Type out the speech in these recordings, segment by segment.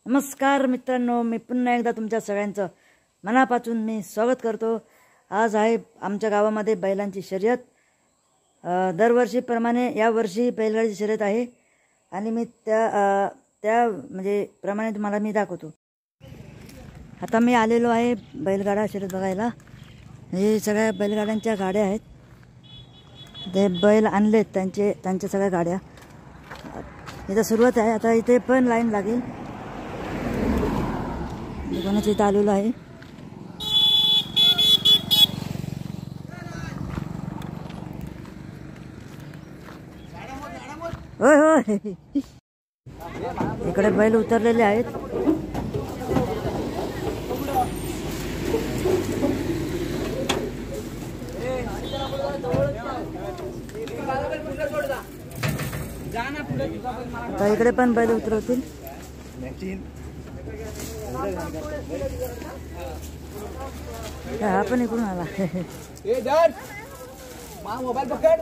नमस्कार मित्रांनो, मी पुन्हा एकदा तुमच्या सगळ्यांचं मनापासून मी स्वागत करतो। आज आहे आमच्या गावामध्ये बैलांची शर्यत। दरवर्षीप्रमाणे या वर्षी बैलगाडी शर्यत आहे आणि मी त्या म्हणजे प्रमाणे तुम्हाला मी दाखवतो। आता मी आलेलो आहे बैलगाडा शर्यत बघायला। हे सगळ्या बैलगाड्यांच्या गाड्या आहेत, ते बैल आणलेत त्यांच्या सगळ्या गाड्या। इथं सुरुवात आहे, आता इथे पण लाईन लागेल। कोणाची इथं आलेलो आहे। होय होय, इकडे बैल उतरलेले आहेत। आता इकडे पण बैल उतरवतील। हा पण इकडून आला। मोबाईल पकड।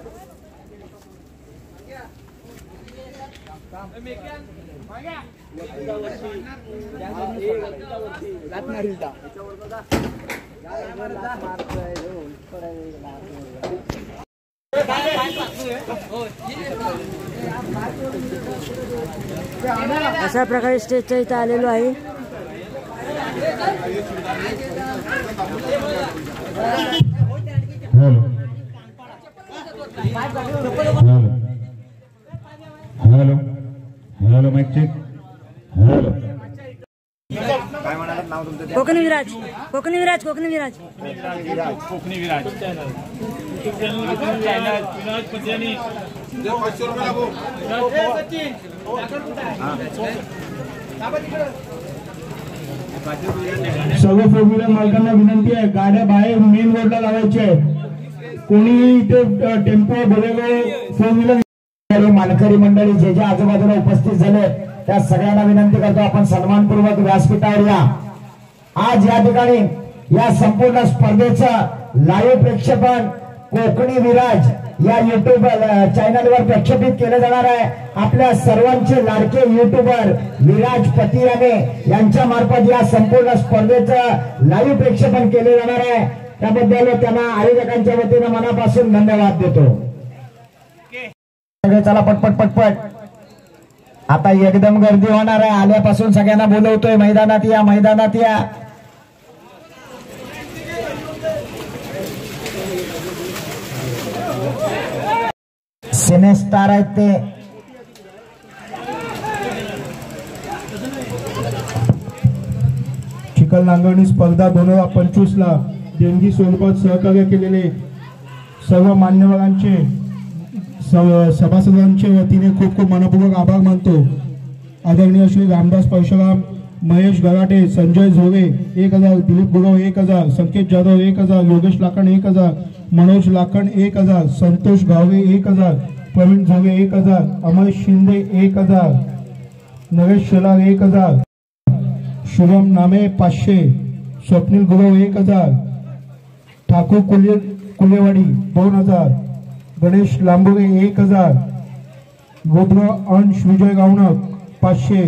अशा प्रकारे स्टेजच्या इथं आलेलो आहे। Hello hello mike check. Hello काय म्हणालात नाव तुमचं? कोकणी विराज, कोकणी विराज, कोकणी विराज, कोकणी विराज चॅनल विनोद पद्यानी 500 रुपये लागू। सर्व फोर व्हीलर मालकांना विनंती आहे, गाड्या बाहेर मेन रोडला लावायच्या आहेत। कोणी इथे टेम्पो बोलेरो फोर व्हीलर मानकरी मंडळी जे जे आजूबाजूला उपस्थित झाले त्या सगळ्यांना विनंती करतो, आपण सन्मानपूर्वक व्यासपीठावर या। आज या ठिकाणी या संपूर्ण स्पर्धेचं लाईव्ह प्रक्षेपण कोकणी विराज या युट्यूब चॅनलवर प्रक्षेपित केलं जाणार आहे। आपल्या सर्वांचे लाडके युट्यूबर विराज पतियाने यांच्या मार्फत या संपूर्ण स्पर्धेचं लाईव्ह प्रक्षेपण केले जाणार आहे। त्याबद्दल त्यांना आयोजकांच्या वतीने मनापासून धन्यवाद देतो। चला पटपट पटपट, आता एकदम गर्दी होणार आहे। आल्यापासून सगळ्यांना बोलवतोय, मैदानात या, मैदानात या। सिनेस्टार आहेत ते। चिखल नांगरणी स्पर्धा 2025 ला देणगी स्वरूपात सहकार्य केलेले सर्व मान्यवरांचे सभासदांच्या वतीने खूप खूप मनपूर्वक आभार मानतो। आदरणीय श्री रामदास परशुराम, महेश गराटे, संजय झोरे 1000, दिलीप गुरव 1000, संकेत जाधव 1000, योगेश लाखन 1000, मनोज लाखन 1000, संतोष गावरे 1000, प्रवीण झोरे 1000, अमर शिंदे 1000, नरेश शेलार 1000, शुभम नामे 500, स्वप्नील गुरव 1000, ठाकूर कुलेवाडी 2000, गणेश लांबोरे 1000, रुद्र अंश विजय गावणक 500।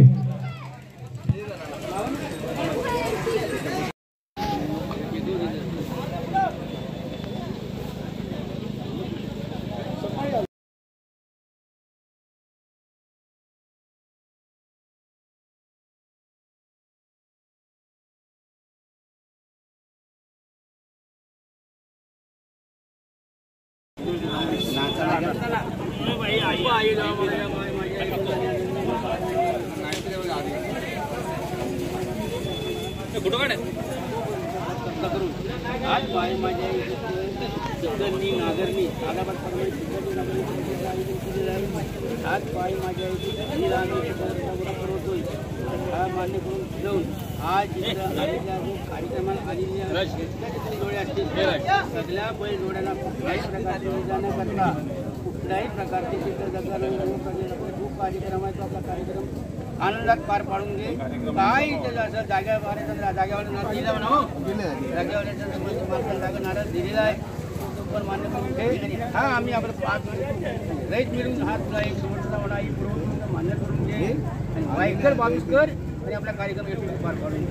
सगळ्या बैल जोड्यांना कुठल्याही प्रकारची इजा न करता कुठल्याही प्रकारची खूप कार्यक्रम आहे, तो आपला कार्यक्रम आनंदात पार पाडून घे। काय असं जाग्यावर जाग्यावर दिला म्हणा, जाग्यावर जागा नाराज दिलेला आहे, तो पण मान्य करून घे। हा आम्ही आपलं 5 रईत मिळून हात एक शेवटचा वडा मान्य करून घे। वाईकर बाविस्कर आणि आपला कार्यक्रम यशस्वी पार पाडून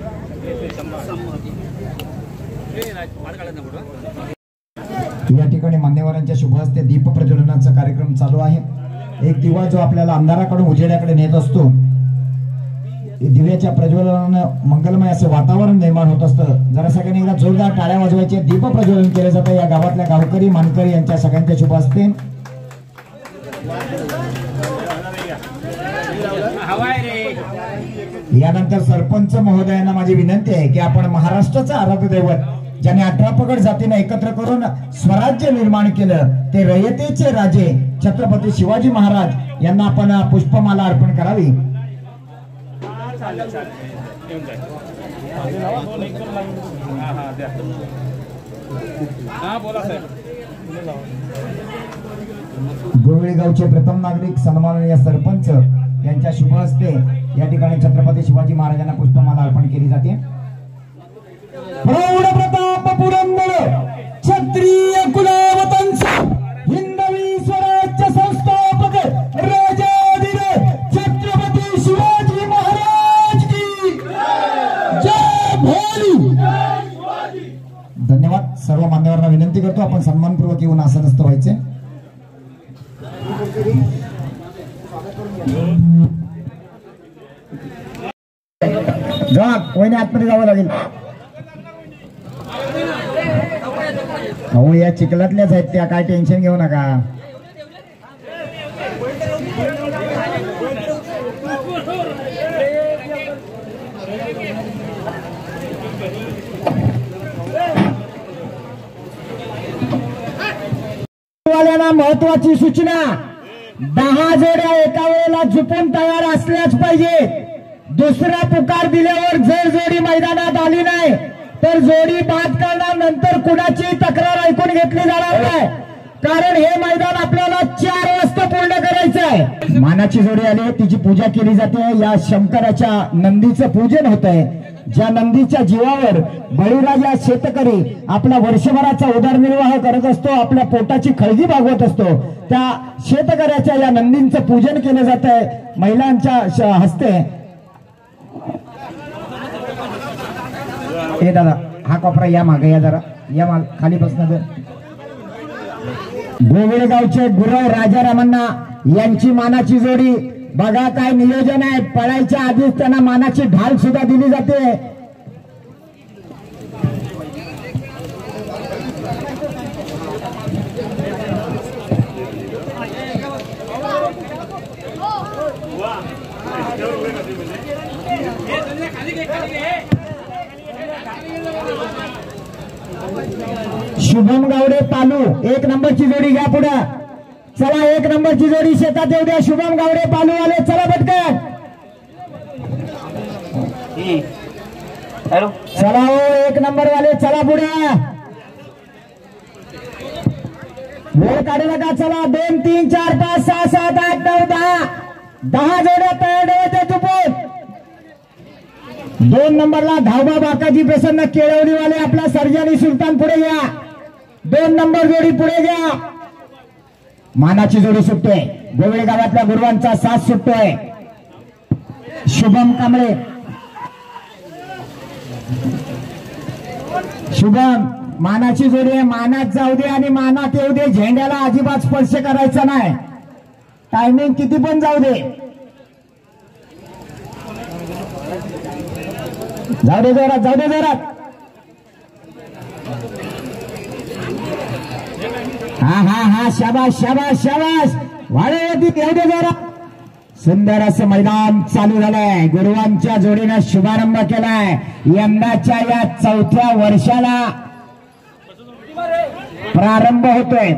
या ठिकाणी मान्यवरांच्या शुभ हस्ते दीप प्रज्वलनाचा कार्यक्रम चालू आहे. एक दिवा जो आपल्याला अंधाराकडून उजेडाकडे नेत असतो, दिव्याच्या प्रज्वलनानं मंगलमय असे वातावरण निर्माण होत असतं. जरा सगळ्यांनी एकदा जोरदार टाळ्या वाजवायचे. दीप प्रज्वलन केलं जातं या गावातल्या गावकरी मानकरी यांच्या सगळ्यांच्या शुभ हस्ते. यानंतर सरपंच महोदयांना माझी विनंती आहे की आपण महाराष्ट्राचं आराध्य दैवत ज्याने 18 पगड जातीने एकत्र करून स्वराज्य निर्माण केलं ते रयतेचे राजे छत्रपती शिवाजी महाराज यांना आपण पुष्पमाला अर्पण करावी. गोविळ गावचे प्रथम नागरिक सन्माननीय सरपंच यांच्या शुभ हस्ते या ठिकाणी छत्रपती शिवाजी महाराजांना पुष्पमाला अर्पण केली जाते. प्रौढ प्रताप पुरंदर क्षत्रिय कुलावतंस हिंदवी स्वराज्य संस्थापक राजाधिराज छत्रपती शिवाजी महाराज की जय भोली. धन्यवाद. सर्व मान्यवरांना विनंती करतो आपण सन्मानपूर्वक येऊन आसनस्थ व्हायचे. जा कोणी आतमध्ये जावं लागेल. अहो या चिखलातल्याच आहेत त्या, काय टेन्शन घेऊ नका. वाल्यांना महत्वाची सूचना, 10 जोड्या एका वेळेला झुपून तयार असल्याच पाहिजे. दुसरा पुकार दिल्यावर जर जोडी मैदानात आली नाही तर जोडी बाद करणार. नंतर कुणाची तक्रार ऐकून घेतली जाणार नाही, कारण हे मैदान आपल्याला 4 वाजता पूर्ण करायचं आहे. मानाची जोडी आली, तिची पूजा केली जाते. या शंकराच्या नंदीचं पूजन होत आहे. ज्या नंदीच्या जीवावर बळीराजा शेतकरी आपला वर्षभराचा उदरनिर्वाह करत असतो, आपल्या पोटाची खळगी भागवत असतो, त्या शेतकऱ्याच्या या नंदींचं पूजन केलं जात आहे महिलांच्या हस्ते. हे दादा हा कोपरा या मागे या, जरा या माग खाली बसणार. गोविळगावचे गुरव राजारामांना यांची मानाची जोडी बघा काय नियोजन आहे. पळायच्या आधीच त्यांना मानाची ढाल सुद्धा दिली जाते. शुभम गावडे पालू 1 नंबरची जोडी घ्या पुढे. चला 1 नंबरची जोडी शेतात येऊ द्या. शुभम गावडे पालू आले, चला पटकन. चला हो 1 नंबर वाले चला पुढे. वेळ काढू नका. चला 2 3 4 5 6 7 8 9 10 जोड्या तयार ठेवायचे चुपून. 2 नंबरला धावबा बाकाजी प्रसन्न केळवणीवाले आपला सर्जानी सुलतान पुढे घ्या. 2 नंबर जोडी पुढे घ्या. मानाची जोडी सुटते. गोविळ गावातल्या गुरुवांचा साथ सुटतोय. शुभम कांबळे, शुभम मानाची जोडी आहे. मानात जाऊ दे आणि मानात येऊ दे. झेंड्याला अजिबात स्पर्श करायचा नाही. टायमिंग किती पण जाऊ दे. जाऊ दे जोरात, जाऊ दे जोरात. हा हा हा शाबाश शाबाश शाबाश. वाढवती येऊ दे जोरात. सुंदर असं मैदान चालू झालंय. गुरुवांच्या जोडीनं शुभारंभ केलाय. यंदाच्या या 4थ्या वर्षाला प्रारंभ होतोय.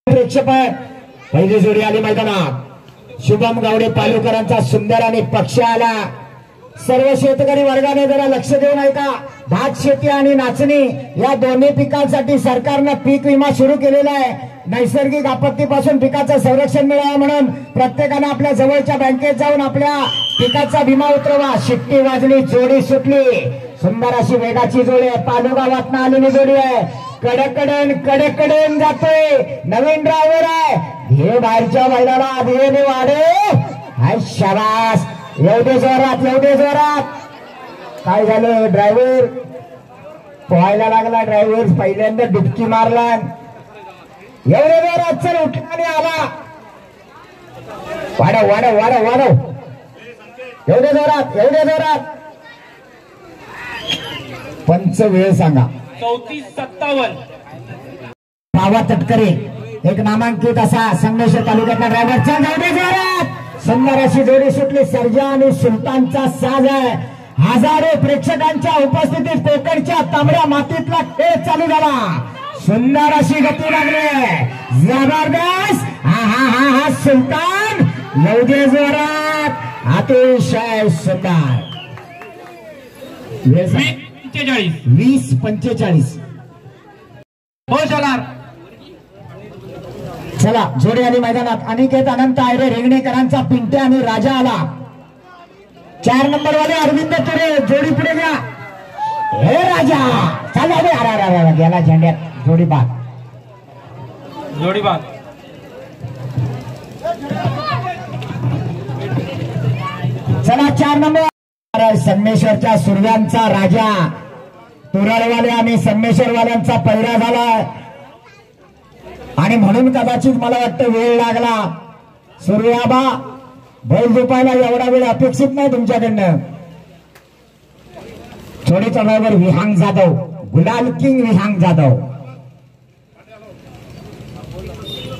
प्रेक्षक पहिली जोडी आली मैदानात. शुभम गावडे पालुकरांचा सुंदर आणि पक्ष आला. सर्व शेतकरी वर्गाने जरा लक्ष देऊन ऐका. भात शेती आणि नाचणी या दोन्ही पिकांसाठी सरकारनं पीक विमा सुरू केलेला आहे. नैसर्गिक आपत्तीपासून पिकाचं संरक्षण मिळावं म्हणून प्रत्येकानं आपल्या जवळच्या बँकेत जाऊन आपल्या पिकाचा विमा उतरवा. शिट्टी वाजली, जोडी सुटली. सुंदर अशी वेगाची जोडी आहे. पालू गावातनं आलेली जोडी आहे. कडकडन जातोय. नवीन ड्रायव्हर आहे. हे बाहेरच्या बैलाला आधीने वाढे हाय शाबास, येऊ दे जोरात, येऊ दे जोरात. काय झालं, ड्रायव्हर पोहायला लागला, ड्रायव्हर पहिल्यांदा डुबकी मारला. येऊ दे जोरात, चल उठला आणि आला. वाढव वाढव वाढव वाढव, येऊ दे जोरात, येऊ दे जोरात. पंच वेळ सांगा. 34-57. बाबा तटकरे एक नामांकित असा संगमेश्वर तालुक्यातला ड्रायव्हर. चल जाऊ दे जोरात. सुंदर अशी जोडी सुटली. सर्जा आणि सुलतानचा साज आहे. हजारो प्रेक्षकांच्या उपस्थितीत कोकणच्या तांबड्या मातीतला खेळ चालू झाला. सुंदर अशी गती लागली, जबरदस्त. हा हा हा हा सुलतान, येऊ दे जोरात. अतिशय सुंदर. 20-45. हो चला. चला जोडी आली मैदानात. अनिकेत अनंत आयरे रेंगणेकरांचा पिंट्या आणि राजा आला. 4 नंबर वाले अरविंद तुरे जोडी पुढे घ्या. हे राजा चालू दे. अरे गेला झेंड्यात. जोडी बाद. चला 4 नंबर संगमेश्वरच्या सुरव्यांचा राजा. तुरळवाले आणि संगमेश्वरवाल्यांचा पैरा झाला आणि म्हणून कदाचित मला वाटतं वेळ लागला. सूर्याबा बैल झोपायला एवढा वेळ अपेक्षित नाही तुमच्याकडनं. जोडीचा ड्रायव्हर विहांग जाधव, गुलाल किंग विहांग जाधव.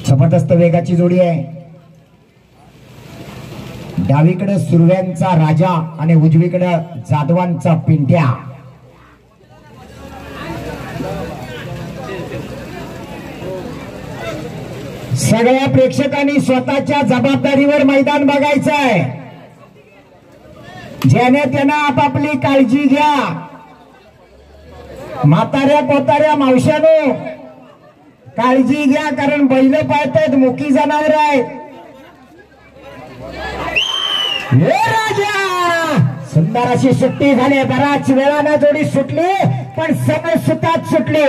जबरदस्त वेगाची जोडी आहे. डावीकडे सुरव्यांचा राजा आणि उजवीकडे जाधवांचा पिंट्या. सगळ्या प्रेक्षकांनी स्वतःच्या जबाबदारीवर मैदान बघायचं आहे. ज्याने त्यांना आपापली काळजी घ्या. म्हाताऱ्या कोताऱ्या मावशानो काळजी घ्या, कारण बैल पाळतायत, मुकी जनावर आहेत. हे राजा, सुंदर अशी सुट्टी झाली. बराच वेळानं जोडी सुटली पण सगळं सुतात सुटली.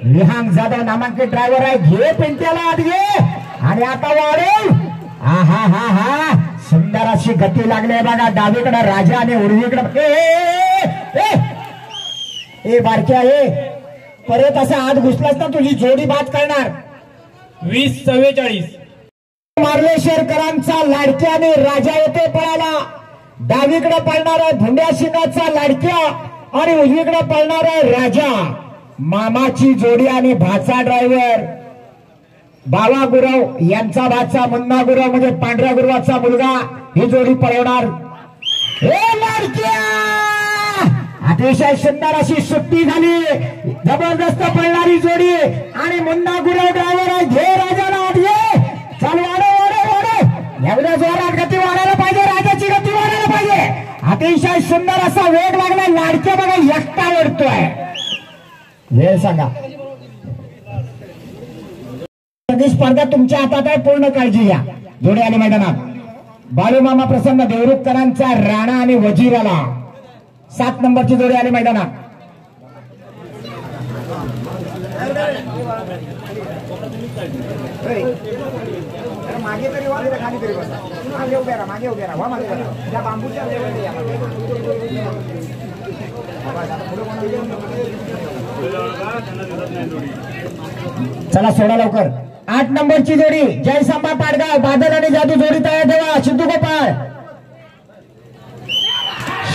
विहांग जाधव नामांकित ड्रायव्हर आहे. घे पिंट्याला आत घे आणि आता वाढव. हा हा हा हा सुंदर अशी गती लागली बघा. डावीकडे राजा आणि उजवीकडे ए बारक्या हे परत असा आत घुसलास ना तुझी जोडी बाद करणार. 20-44. मार्लेश्वरकरांचा लाडक्या आणि राजा येथे पळाला. डावीकडे पळणारा भुंड्या सिंगाचा लाडक्या आणि उजवीकडे पळणारा राजा. मामाची जोडी आणि भाचा ड्रायव्हर बाबा गुरव यांचा भाचा मुन्ना गुरव म्हणजे पांढऱ्या गुरुवाचा मुलगा ही जोडी पळवणार. हे लाडक्या, अतिशय सुंदर अशी सुट्टी झाली. जबरदस्त पळणारी जोडी आणि मुन्ना गुरव ड्रायव्हर आहे. घे राजाला आत घे. चालू वाढव वाढव वाढव. एवढ्या जोरात गती वाढायला पाहिजे. राजाची गती वाढायला पाहिजे. अतिशय सुंदर असा वेग लागला. लाडक्या बघा एकटा ओढतोय. वेळ सांगा. स्पर्धा तुमच्या हातात आहे, पूर्ण काळजी घ्या. जोडी आली मैदानात. बालूमामा प्रसन्न देवरुखकरांचा राणा आणि वजीर आला. 7 नंबरची जोडी आली मैदानात. मागे तरी वा, खाली तरी बसा. मागे उभ्या राहा, मागे उभ्या राहा. वा मागे जरा. त्या बांबूच्या लेवलला या. चला सोडा लवकर. 8 नंबरची जोडी जयसंबा पाडगाव. बादल आणि जादू जोडी तयार ठेवा. सिद्धू गोपाळ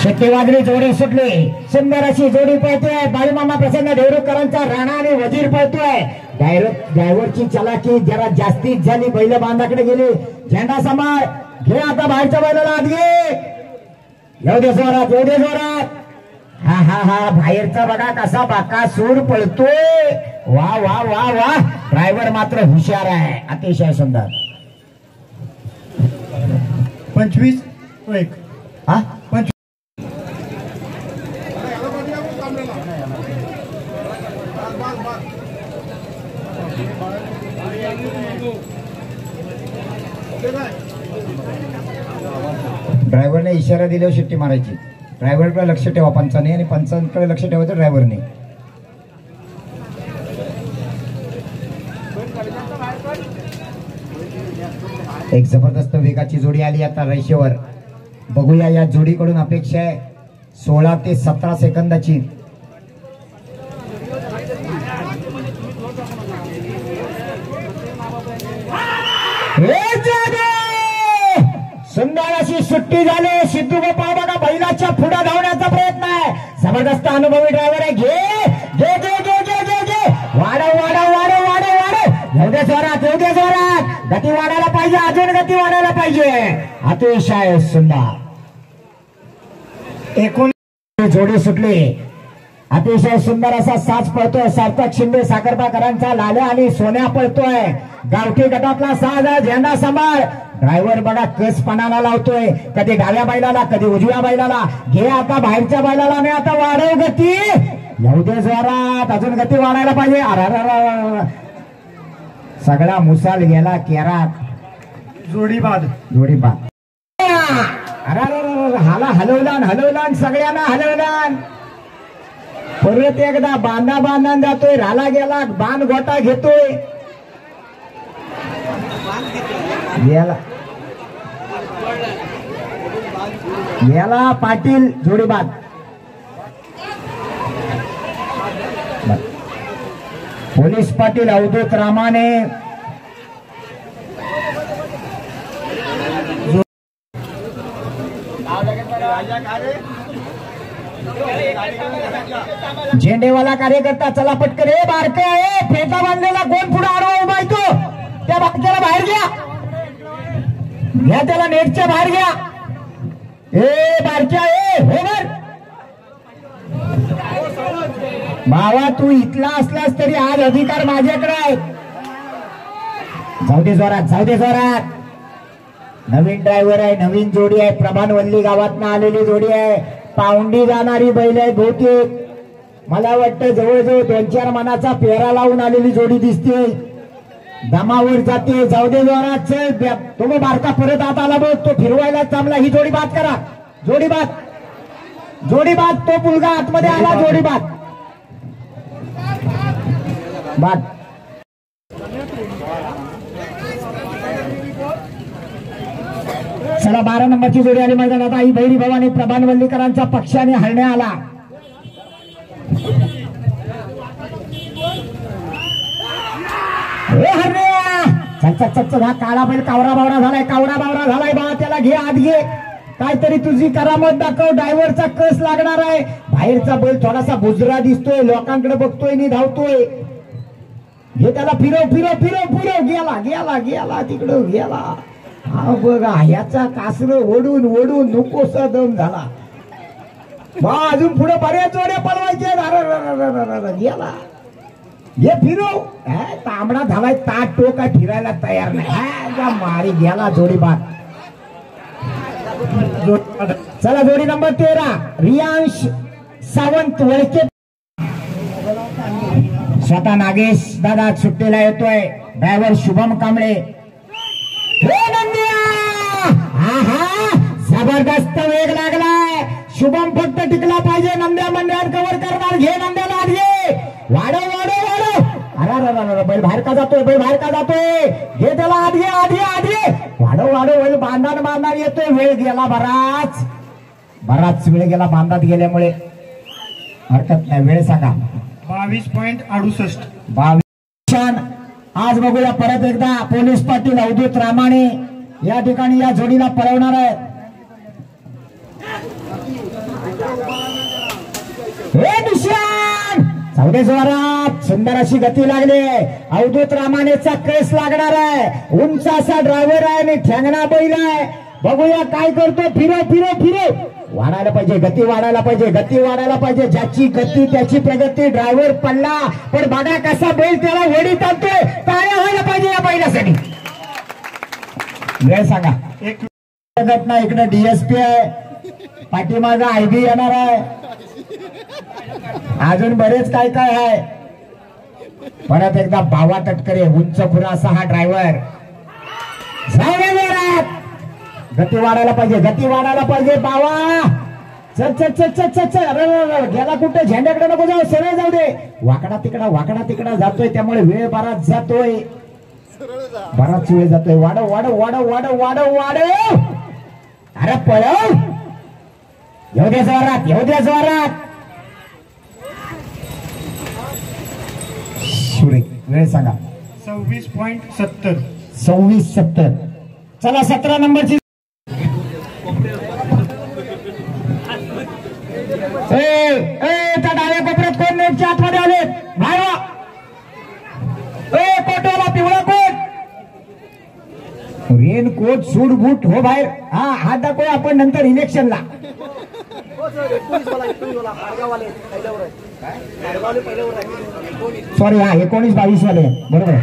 शेट्टीवादरी जोडी सुटली. सुंदर अशी जोडी पळतोय. बाळूमामा प्रसन्न देवरुखकरांचा राणा आणि वजीर पळतोय. ड्रायव्हरची चलाकी जरा जास्तीच झाली. बैल बांधाकडे गेली. झेंडा सांभाळ. घे आता बाहेरच्या बैलाला आत घे. येऊ दे जोरात, येऊ दे जोरात. हा हा हा बाहेरचा बघा कसा बाका सूर पळतोय. वा वा वा वा. ड्रायव्हर मात्र हुशार आहे. अतिशय सुंदर. 25-1. हा ड्रायव्हरने इशारा दिल्यावर शिट्टी मारायची. ड्रायव्हरकडे लक्ष ठेवा पंचाने आणि पंचांकडे लक्ष ठेवायचं ड्रायव्हरने. एक जबरदस्त वेगाची जोडी आली आता रेषेवर. बघूया या जोडीकडून अपेक्षा आहे 16 ते 17 सेकंदाची. सुंदर अशी सुट्टी झाली. सिद्धू गोपाळ बघा बैलाच्या पुढे धावण्याचा प्रयत्न आहे. जबरदस्त अनुभवी ड्रायव्हर आहे. घे घे घे घे घे घे घे वाढव वाढव वाढव वाढव वाढव. एवढ्या जोरात एवढ्या जोरात गती वाढायला पाहिजे. अजून गती वाढायला पाहिजे. अतिशय सुंदर एकूण जोडी सुटली. अतिशय सुंदर असा साज पळतोय. सार्थक शिंदे साखरपाकरांचा लाल्या आणि सोन्या पळतोय. गावठी गटातला साज झेंडा सांभाळ. ड्रायव्हर बघा कसपणाला लावतोय. कधी डाव्या बैलाला कधी उजव्या बैलाला. घे आता बाहेरच्या बैलाला आणि आता वाढव गती. एवढ्या जोरात अजून गती वाढायला पाहिजे. अरा सगळा मुसाल गेला केरात. जोडी बाद. जोडी बाद. हाला हलवलान सगळ्यांना हलवलान. परत एकदा बांधा बांधून जातोय. राला गेला बांध गोटा घेतोय. गेला पाटील जोडी बाद. पोलीस पाटील अवधूत रामाने झेंडेवाला कार्यकर्ता चला पटकन. हे बारके आहे फेटा बांधलेला कोण पुढे आडवा उभा तो. त्या बारक्याला बाहेर घ्या. घ्या त्याला नेटच्या बाहेर घ्या. ए बारक्या ए होणार भावा तू इथला असलास तरी आज अधिकार माझ्याकडे आहे. जाऊ दे जोरात जाऊ दे जोरात. नवीन ड्रायव्हर आहे. नवीन जोडी आहे. प्रभानवल्ली गावातनं आलेली जोडी आहे. पाऊंडी जाणारी बैल आहे बहुतेक. मला वाटतं जवळजवळ 2-4 मनाचा पेरा लावून आलेली जोडी दिसते. दमावर जाते. जाऊ दे जोरात चल. तो बारका परत आत आला बघ. तो फिरवायला चांगला. ही जोडी बाद करा. जोडी बाद जोडी बाद. तो मुलगा आतमध्ये आला. जोडी बाद बाद. चला 12 नंबरची जोडी आली मैदानात. आई भैरी भवानी प्रभानवल्लीकरांच्या पक्षाने हरण्या आला. चल चल चल चल. हा काळा बैल कावरा बावरा झालाय. कावरा बावरा झालाय बा. त्याला घे आत घे. काहीतरी तुझी करामत दाखव. ड्रायव्हरचा कस लागणार आहे. बाहेरचा बैल थोडासा बुजरा दिसतोय. लोकांकडे बघतोय नि धावतोय. घे त्याला फिरव फिरव फिरव फिरव. गेला गेला गेला तिकडं गेला. हा बघा ह्याचा कासर ओढून ओढून नकोसा दम झाला. बा अजून पुढे बऱ्याच जोड्या पळवायचे. गेला. हे फिरव. तांबडा झालाय. ताट टोका फिरायला तयार नाही. मारी गेला. जोडी बाद. चला जोडी नंबर 13 रियांश सावंत वळके. स्वतः नागेश दादा सुट्टीला येतोय. ड्रायव्हर शुभम कांबळे. जबरदस्त वेग लागलाय. शुभम फक्त टिकला पाहिजे. नंद्या मंडळात कव्हर करणार. घे नंद्याला आत घे. वाढव वाढव वाढव. अरे बैल बाहेर का जातोय. बैल बाहेर का जातोय. घे त्याला आत घे आत घे आत घे. वाढव वाढव. बैल बांधान बांधान येतोय. वेळ गेला बराच वेळ गेला बांधात गेल्यामुळे. हरकत नाही. वेळ सांगा. 22.68. 22. आज बघूया परत एकदा पोलीस पाटील अवधूत रामाने या ठिकाणी या जोडीला पळवणार आहे. हे दुसऱ्या चौदे जोरात सुंदर अशी गती लागली. अवधूत रामानेचा केस लागणार आहे. उंच असा ड्रायव्हर आहे आणि ठेंगणा बैल आहे. बघूया काय करतो. फिरव फिरव फिरव. वाढायला पाहिजे. गती वाढायला पाहिजे. गती वाढायला पाहिजे. ज्याची गती त्याची प्रगती. ड्रायव्हर पडला पण बघा कसा बैल त्याला वडीत आणतोय. टाळ्या व्हायला पाहिजे या बैलासाठी. वेळ सांगा. एक घटना. इकडे डीएसपी आहे. पाठीमागा आयबी येणार आहे. अजून बरेच काय काय आहे. परत एकदा बावा तटकरे उंच खुरा असा हा ड्रायव्हर. गती वाढायला पाहिजे. गती वाढायला पाहिजे. बावा चल चल चल चल चल चल. अरे गेला कुठे. झेंड्याकडे नको जाऊ. सरळ जाऊ दे. वाकडा तिकडा जातोय त्यामुळे वेळ बराच जातोय. बराच वेळ जातोय. वाढव वाढव वाढव वाढव वाढव वाढव. अरे पळव. येऊ द्या जोरात, येऊ द्या जोरात. वेळ सांगा. 26.70. 26-70. चला 17 नंबरची. त्या डाव्या कोपऱ्यात कोण नेटच्या आतमध्ये आले बाहेर वा. कोटवाला पिवळा कोट, रेन कोट, सूट बूट हो बाहेर. हा हात दाखवू आपण नंतर इलेक्शनला. सॉरी, हा 19-22 वाले बरोबर.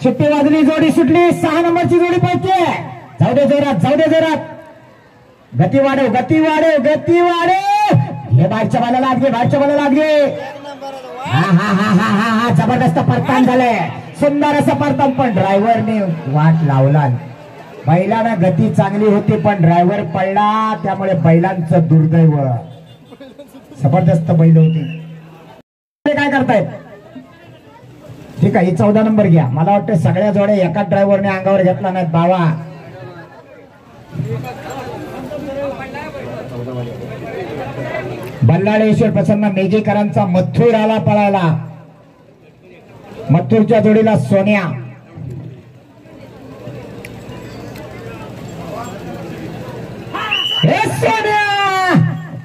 सुट्टी वाजली, जोडी सुटली. 6 नंबरची जोडी पळते. जाऊ दे जोरात, जाऊ दे जोरात. गती वाढव, गती वाढव, गती वाढव. हे बाहेरच्या बाला लागले, बाहेरच्या बाला लागले. हा हा हा हा हा हा जबरदस्त परतान झालंय. सुंदर असं परतान, पण ड्रायव्हरने वाट लावला. बैलांना गती चांगली होती पण ड्रायव्हर पडला, त्यामुळे बैलांचं दुर्दैव. जबरदस्त बैल होती. काय करतायत? ठीक आहे, 14 नंबर घ्या. मला वाटतं सगळ्या जोड्या एकाच ड्रायव्हरने अंगावर घेतला नाहीत बाबा. बल्लाळेश्वर प्रसन्न मेघेकरांचा मथुर आला पळायला. मथुरच्या जोडीला सोन्या. हे सोन्या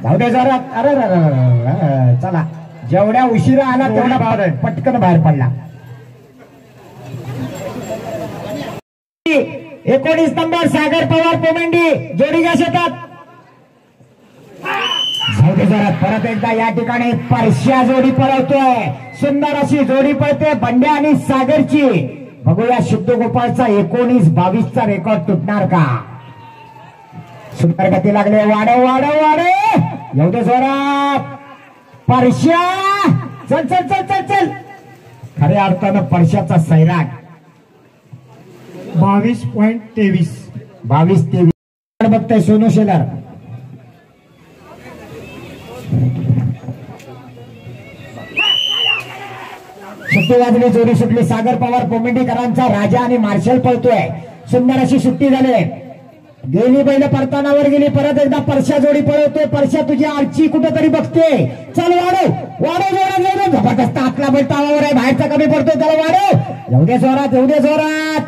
जाऊ दे जोरात. अरे चला, जेवढ्या उशिरा आला तेवढा पटकन बाहेर पडला. 19 नंबर सागर पवार पोमेंडी जोडी घ्या शेतात. जाऊ दे जोरात. परत एकदा या ठिकाणी परश्या जोडी पळवतोय. सुंदर अशी जोडी पळते बंड्या आणि सागरची. बघूया शुद्ध गोपाळचा 19-22चा रेकॉर्ड तुटणार का. सुंदर गती लागले. वाढव वाढव वाढव. येऊ दे जोरात. परश्या चल चल चल चल चल. खऱ्या अर्थानं परश्याचा सैराट. 22.23. 22-23 बघताय सोनू शेलार. सुट्टी वाजली, जोडी सुटली. सागर पवार पोमेंडीकरांचा राजा आणि मार्शल पळतोय. सुंदर अशी सुट्टी झाली. गेली बैल परतानावर गेली. परत एकदा परश्या जोडी पळवतोय. परश्या तुझी आरची कुठेतरी बघते. चल वाढव वाढव जोरात. जबरदस्त आतला बैल तावावर आहे. बाहेरचा कमी पडतोय, त्याला वाढव. येऊ दे जोरात, येऊ दे जोरात.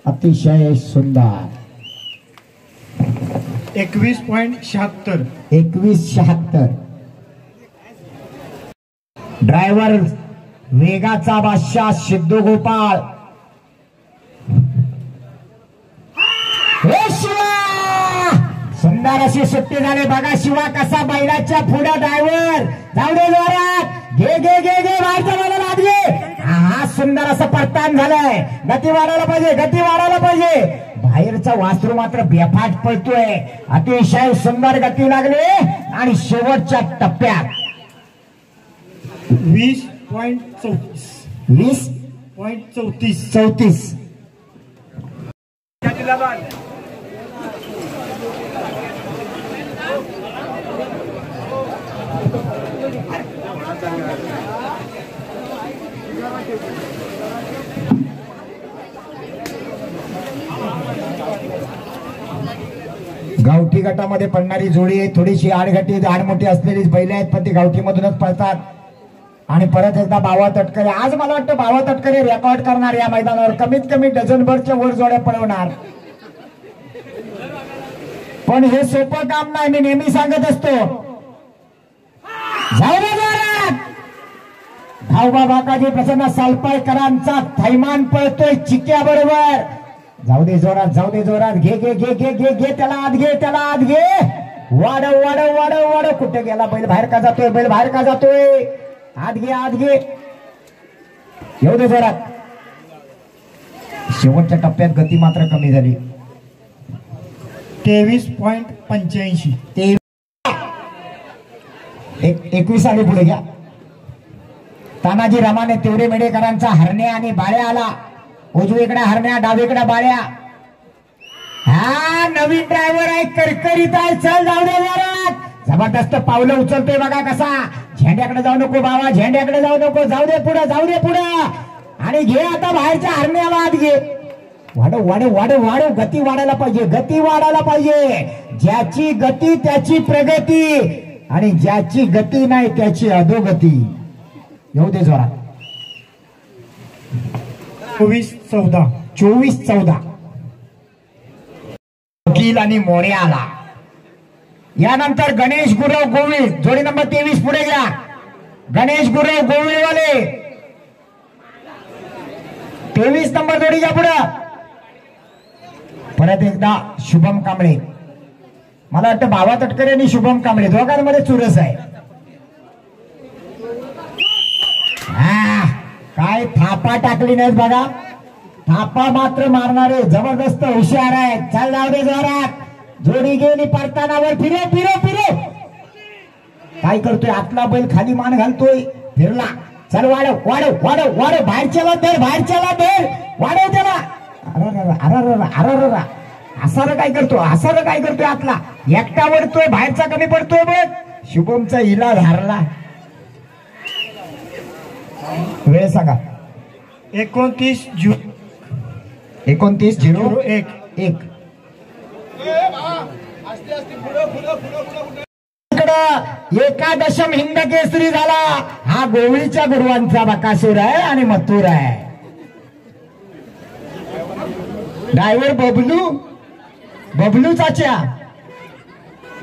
अतिशय सुंदर. 21.76. 21-76. ड्रायव्हर वेगाचा बादशाह सिद्धू गोपाळ. हे शिवा, सुंदर अशी सुट्टी झाली. बघा शिवा कसा बैलाच्या पुढे ड्रायव्हर. जाऊ दे जोरात. घे घे घे घे. बाहेरच्या बाला लागले. हा सुंदर असं परतान झालंय. गती वाढायला पाहिजे, गती वाढायला पाहिजे. बाहेरचा वासरू मात्र बेफाट पळतोय. अतिशय सुंदर गती लागली. आणि शेवटच्या टप्प्यात 20.34. 20.34. गावठी गटामध्ये पडणारी जोडी आहे. थोडीशी आडगटी आडमोठी असलेली बैल आहेत, पण ती गावठी मधूनच पळतात. आणि परत एकदा बावा तटकरे. आज मला वाटतं बावा तटकरे रेकॉर्ड करणार या मैदानावर. कमीत कमी डझनभरच्या वर जोड्या पळवणार. पण हे सोपं काम नाही, मी नेहमी सांगत असतो. धावबा बाकाजी प्रसन्न सालपाळकरांचा थैमान पळतोय चिक्या बरोबर. जाऊ दे जोरात, जाऊ दे जोरात. घे घे घे घे घे घे. त्याला आत घे, त्याला आत घे. वाढव वाढव वाढव वाढव. कुठे गेला बैल? बाहेर का जातोय? बैल बाहेर का जातोय? आत घे, आत घे. येऊ दे जोरात. शेवटच्या टप्प्यात गती मात्र कमी झाली. 23.85. 21 आले पुढे घ्या. तानाजी रामाने तेवढे मेडेकरांचा हरण्या आणि बाळ्या आला. उजवीकडे हरण्या, डावीकडे बाळ्या. हा नवीन ड्रायव्हर आहे, करकरीत आहे. चल जाऊ दे जोरात. जबरदस्त पावलं उचलतोय बघा कसा. झेंड्याकडे जाऊ नको बाबा, झेंड्याकडे जाऊ नको. जाऊ दे पुढे, जाऊ दे पुढे. आणि घे आता बाहेरच्या हरण्याला आत घे. वाढव वाढव वाढव वाढव, गती वाढायला पाहिजे, गती वाढायला पाहिजे. ज्याची गती त्याची प्रगती आणि ज्याची गती नाही त्याची अधोगती. येऊ दे जोरात. 24-14. 24-14. वकील आणि मोरे आला. यानंतर गणेश गुरव गोविल जोडी नंबर 23 पुढे घ्या. गणेश गुरव गोविलवाले 23 नंबर जोडी घ्या पुढे. परत एकदा शुभम कांबळे. मला वाटतं भावा तटकरे आणि शुभम कांबळे दोघांमध्ये चुरस आहे. काय थापा टाकली नाहीत बघा. थापा मात्र मारणारे जबरदस्त हुशार आहेत. चल जाऊ दे जोरात. जोडी गेली परतानावर. फिरो फिरो फिरो. काय करतोय आतला बैल खाली मान घालतोय. फिरला. चल वाढव वाढव वाढव वाढव. बाहेरच्याला धर बाहेरच्याला धर. वाढव त्याला. अरे असार काय करतो असार काय करतोय आतला. एकटा वरतोय बाहेरचा कमी पडतोय बघ. शुभमचा हिला धारला. वेळ सांगा. 29-01. 29-01. एकादशम हिंद केसरी झाला. हा गोवळीच्या गुरुवांचा बकासूर आहे आणि मथुर आहे. ड्रायव्हर बबलू बबलू चाचा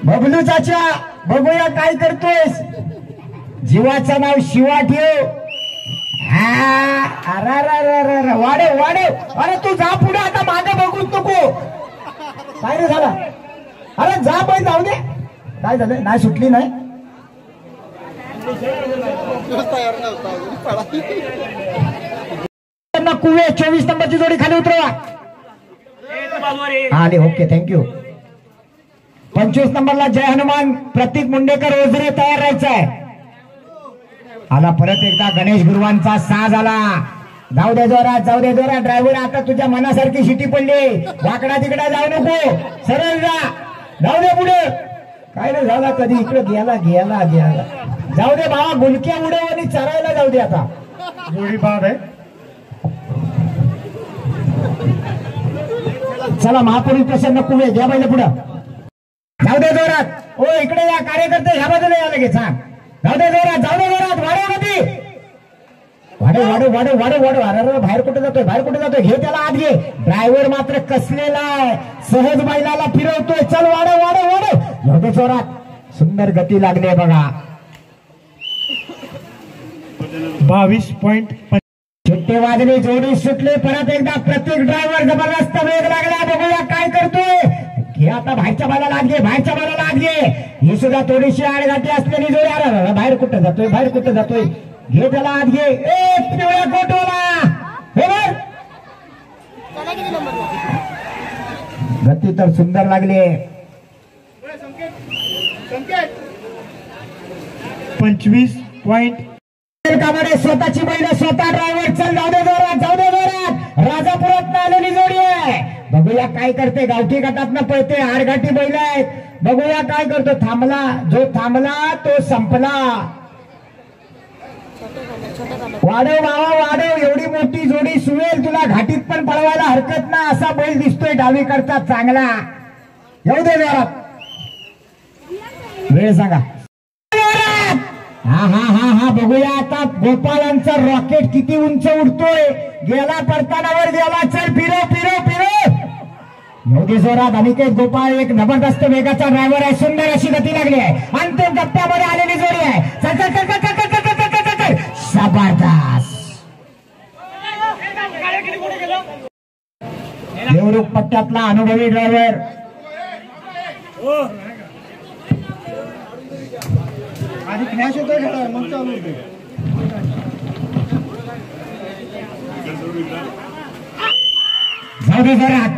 बबलू चाचा बघूया काय करतोयस. जीवाचं नाव शिवा ठेव. वाढव वाढव. अरे तू जा पुढे आता मागे बघूच नको. काय रे झाला. अरे जा बाई जाऊ दे. काय झालं नाही सुटली नाही. कुवे 24 नंबरची जोडी खाली उतरवा. आले ओके थँक्यू. 25 नंबरला जय हनुमान प्रतीक मुंडेकर ओझरे तयार राहायचं आहे. आला परत एकदा गणेश गुरुवांचा साज आला. जाऊ दे जोरात जाऊ दे जोरात. ड्रायव्हर आता तुझ्या मनासारखी शिटी पडली. वाकडा तिकडा जाऊ नको. सरळ जा. जाऊ दे पुढे. काय रे झाला कधी इकडे गेला गेला गेला. जाऊ दे भावा. गुलक्या उडव आणि चरायला जाऊ दे आता. जोडी बाद आहे. चला महापुरुष प्रसन्न कुवे घ्या पाहिजे पुढं. जाऊ दे जोरात. ओ इकडे या कार्यकर्ते ह्या बाजूला या लगेच. जाऊ दे जोरात जाऊ दे जोरात. वाढव गती. वाढव वाढव वाढव वाढव वाढव. अरे बाहेर कुठे जातोय बाहेर कुठे जातोय. घे त्याला आत घे. ड्रायव्हर मात्र कसलेला आहे. सहज बैलाला फिरवतोय. चल वाढव वाढव वाढव. जाऊ दे जोरात. सुंदर गती लागली आहे बघा. 22.5. चिट्टे वाजले. जोडी सुटली. परत एकदा प्रत्येक ड्रायव्हर जबरदस्त वेग लागला. बघूया काय करतोय. हे आता बाहेरच्या बाला लाग घे बाहेरच्या बाला लाग घे. ही सुद्धा थोडीशी आडगाठी असलेली जोडी. अरे बाहेर कुठं जातोय बाहेर कुठं जातोय. घे त्याला आत घे. पिवळ्या कोटोला बरोबर. गती तर सुंदर लागली. 25. कामाडे स्वतःची बैल स्वतः ड्रायव्हर. चल जाऊ दे जोरात जाऊ दे जोरात. राजापुरात आलेली जोडी आहे. बघूया काय करते. गावठी गटातनं पळते. आडघाटी बैल आहेत. बघूया काय करतो. थांबला जो थांबला तो संपला. वाढव बाबा वाढव. एवढी मोठी जोडी सुवेल तुला घाटीत पण पळवायला हरकत नाही असा बैल दिसतोय डावीकडचा चांगला. येऊ दे जोरात. वेळ सांगा. हा हा हा हा बघूया आता गोपाळांचा रॉकेट किती उंच उडतोय. गेला परतानावर गेला. चल फिरो फिरो फिरो. योगी जोरात. अनिकेत गोपाळ एक जबरदस्त वेगाचा ड्रायव्हर आहे. सुंदर अशी गती लागली आहे. अंतिम टप्प्यामध्ये आलेली जोडी आहे. चल चल चल चल चल चल चल चल चल. जबरदस्त. देवरुख पट्ट्यातला अनुभवी ड्रायव्हर. आधी क्रॅश होतोय घड्याळ मग चालू होते. जाऊ दे जोरात.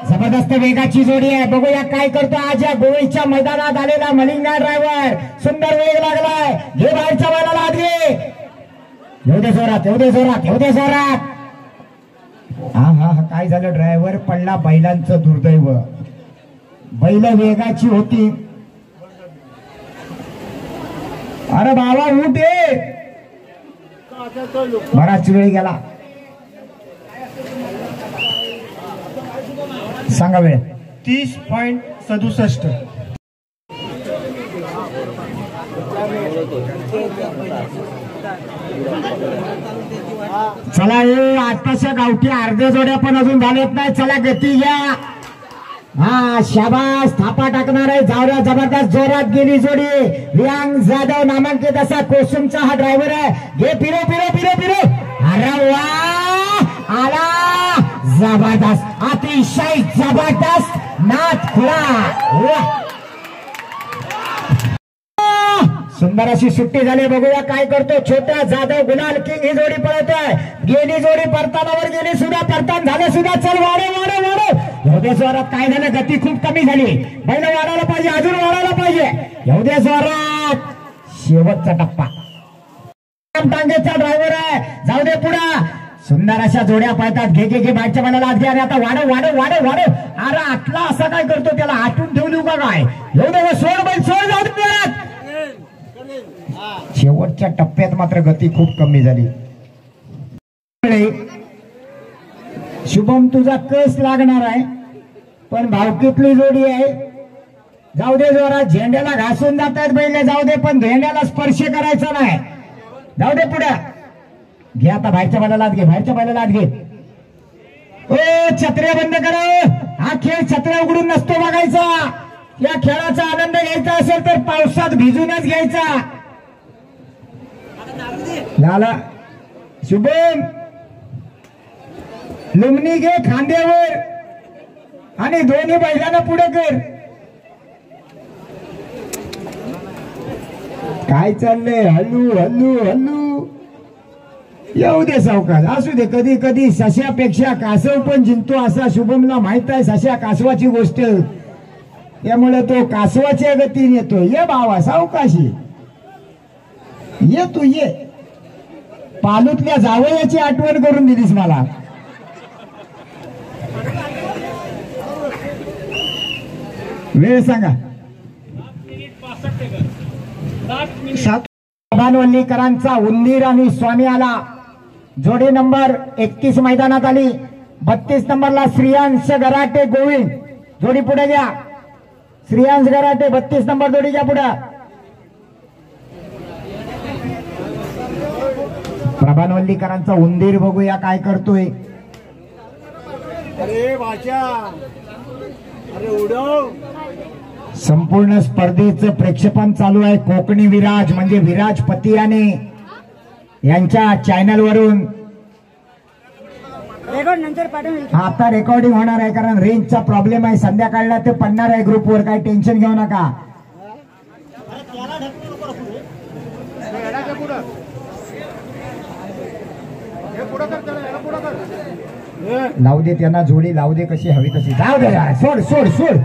जबरदस्त वेगाची जोडी आहे. बघूया काय करतो आज या गोव्याच्या मैदानात आलेला मलिंगा ड्रायव्हर. सुंदर वेग लागलाय. घे बाहेरच्या बाला आत घे. येऊ दे जोरात येऊ दे जोरात येऊ दे जोरात. हा हा काय झालं. ड्रायव्हर पडला. बैलांचं दुर्दैव. बैल वेगाची होती. अरे बाबा उठ ये. बराच वेळ गेला. सांगा वेळ. 30.67. चला हे आताच्या गावठी अर्ध्या जोड्या पण अजून झालेत नाही. चला गती घ्या. हा शाबास थापा टाकणार आहे. जावऱ्या जबरदस्त जोरात गेली जोडी. रियांग जाधव नामांकित असा कोसुमचा हा ड्रायव्हर आहे. घे फिरो फिरो फिरो फिरो. अरे वा आला जबरदस्त अतिशय जबरदस्त नाथ खुळा. सुंदर अशी सुट्टी झाली. बघूया काय करतो छोट्या जाधव गुलाल किंग. ही जोडी पळतोय. गेली जोडी परतानावर गेली सुद्धा. परतान झालं सुद्धा. चल वाढव वाढव वाढव. एवढ्या जोरात काय झालं गती खूप कमी झाली. बैल वाढायला पाहिजे. अजून वाढायला पाहिजे. एवढ्या जोरात शेवटचा टप्पा. टांगेचा ड्रायव्हर आहे. जाऊ दे पुढे. सुंदर अशा जोड्या पळतात. घे घे घे बाहेरच्या मला लाच घ्या. आणि आता वाढव वाढव वाढव वाढव. अरे आटला असा काय करतो. त्याला आटून ठेवली का काय. एवढं सोड बैल सोड. जाऊ दे. शेवटच्या टप्प्यात मात्र गती खूप कमी झाली. शुभम तुझा कस लागणार आहे. पण भावकीतली जोडी आहे. जाऊ दे जोरात. झेंड्याला घासून जातात बैल. जाऊ दे पण झेंड्याला स्पर्श करायचा नाही. जाऊ दे पुढे. घे आता बाहेरच्या बैलाला घे. बाहेरच्या बैलाला घे. ओ छत्र्या बंद करा. हा खेळ छत्र्या उघडून नसतो बघायचा. या खेळाचा आनंद घ्यायचा असेल तर पावसात भिजूनच घ्यायचा. झाला शुभम. लुमणी घे खांद्यावर आणि दोन्ही बैलांना पुढे कर. काय चाललंय. हल्लू हल्लू हल्लू. येऊ दे सावकाश. असू दे. कधी कधी सश्यापेक्षा कासव पण जिंकतो असा शुभमला माहित आहे. सश्या कासवाची गोष्ट. त्यामुळे तो कासवाच्या गतीने येतो. ये भावा सावकाशी ये. तू ये. पालूतल्या जावयाची आठवण करून दिलीस मला. वेळ सांगा. 7. बानवल्लीकरांचा उंदीर आणि स्वामी आला. जोडी नंबर 31 मैदानात आली. 32 नंबरला श्रियांश गराटे गोविंद. जोडी पुढे घ्या. श्रियांश गराटे 32 नंबर जोडी घ्या पुढे. प्रभानवल्लीकरांचा उंदीर बघूया काय करतोय. अरे बाचा. अरे उडव. संपूर्ण स्पर्धेचं प्रेक्षेपण चालू आहे. कोकणी विराज म्हणजे विराज पतियाने यांच्या चॅनल वरून आता रेकॉर्डिंग होणार आहे. कारण रेंजचा प्रॉब्लेम आहे. संध्याकाळला ते पडणार आहे ग्रुपवर. काही टेन्शन घेऊ नका. लावू दे त्यांना जोडी. लावू दे कशी हवी तशी. जाऊ दे. सोड सोड सोड.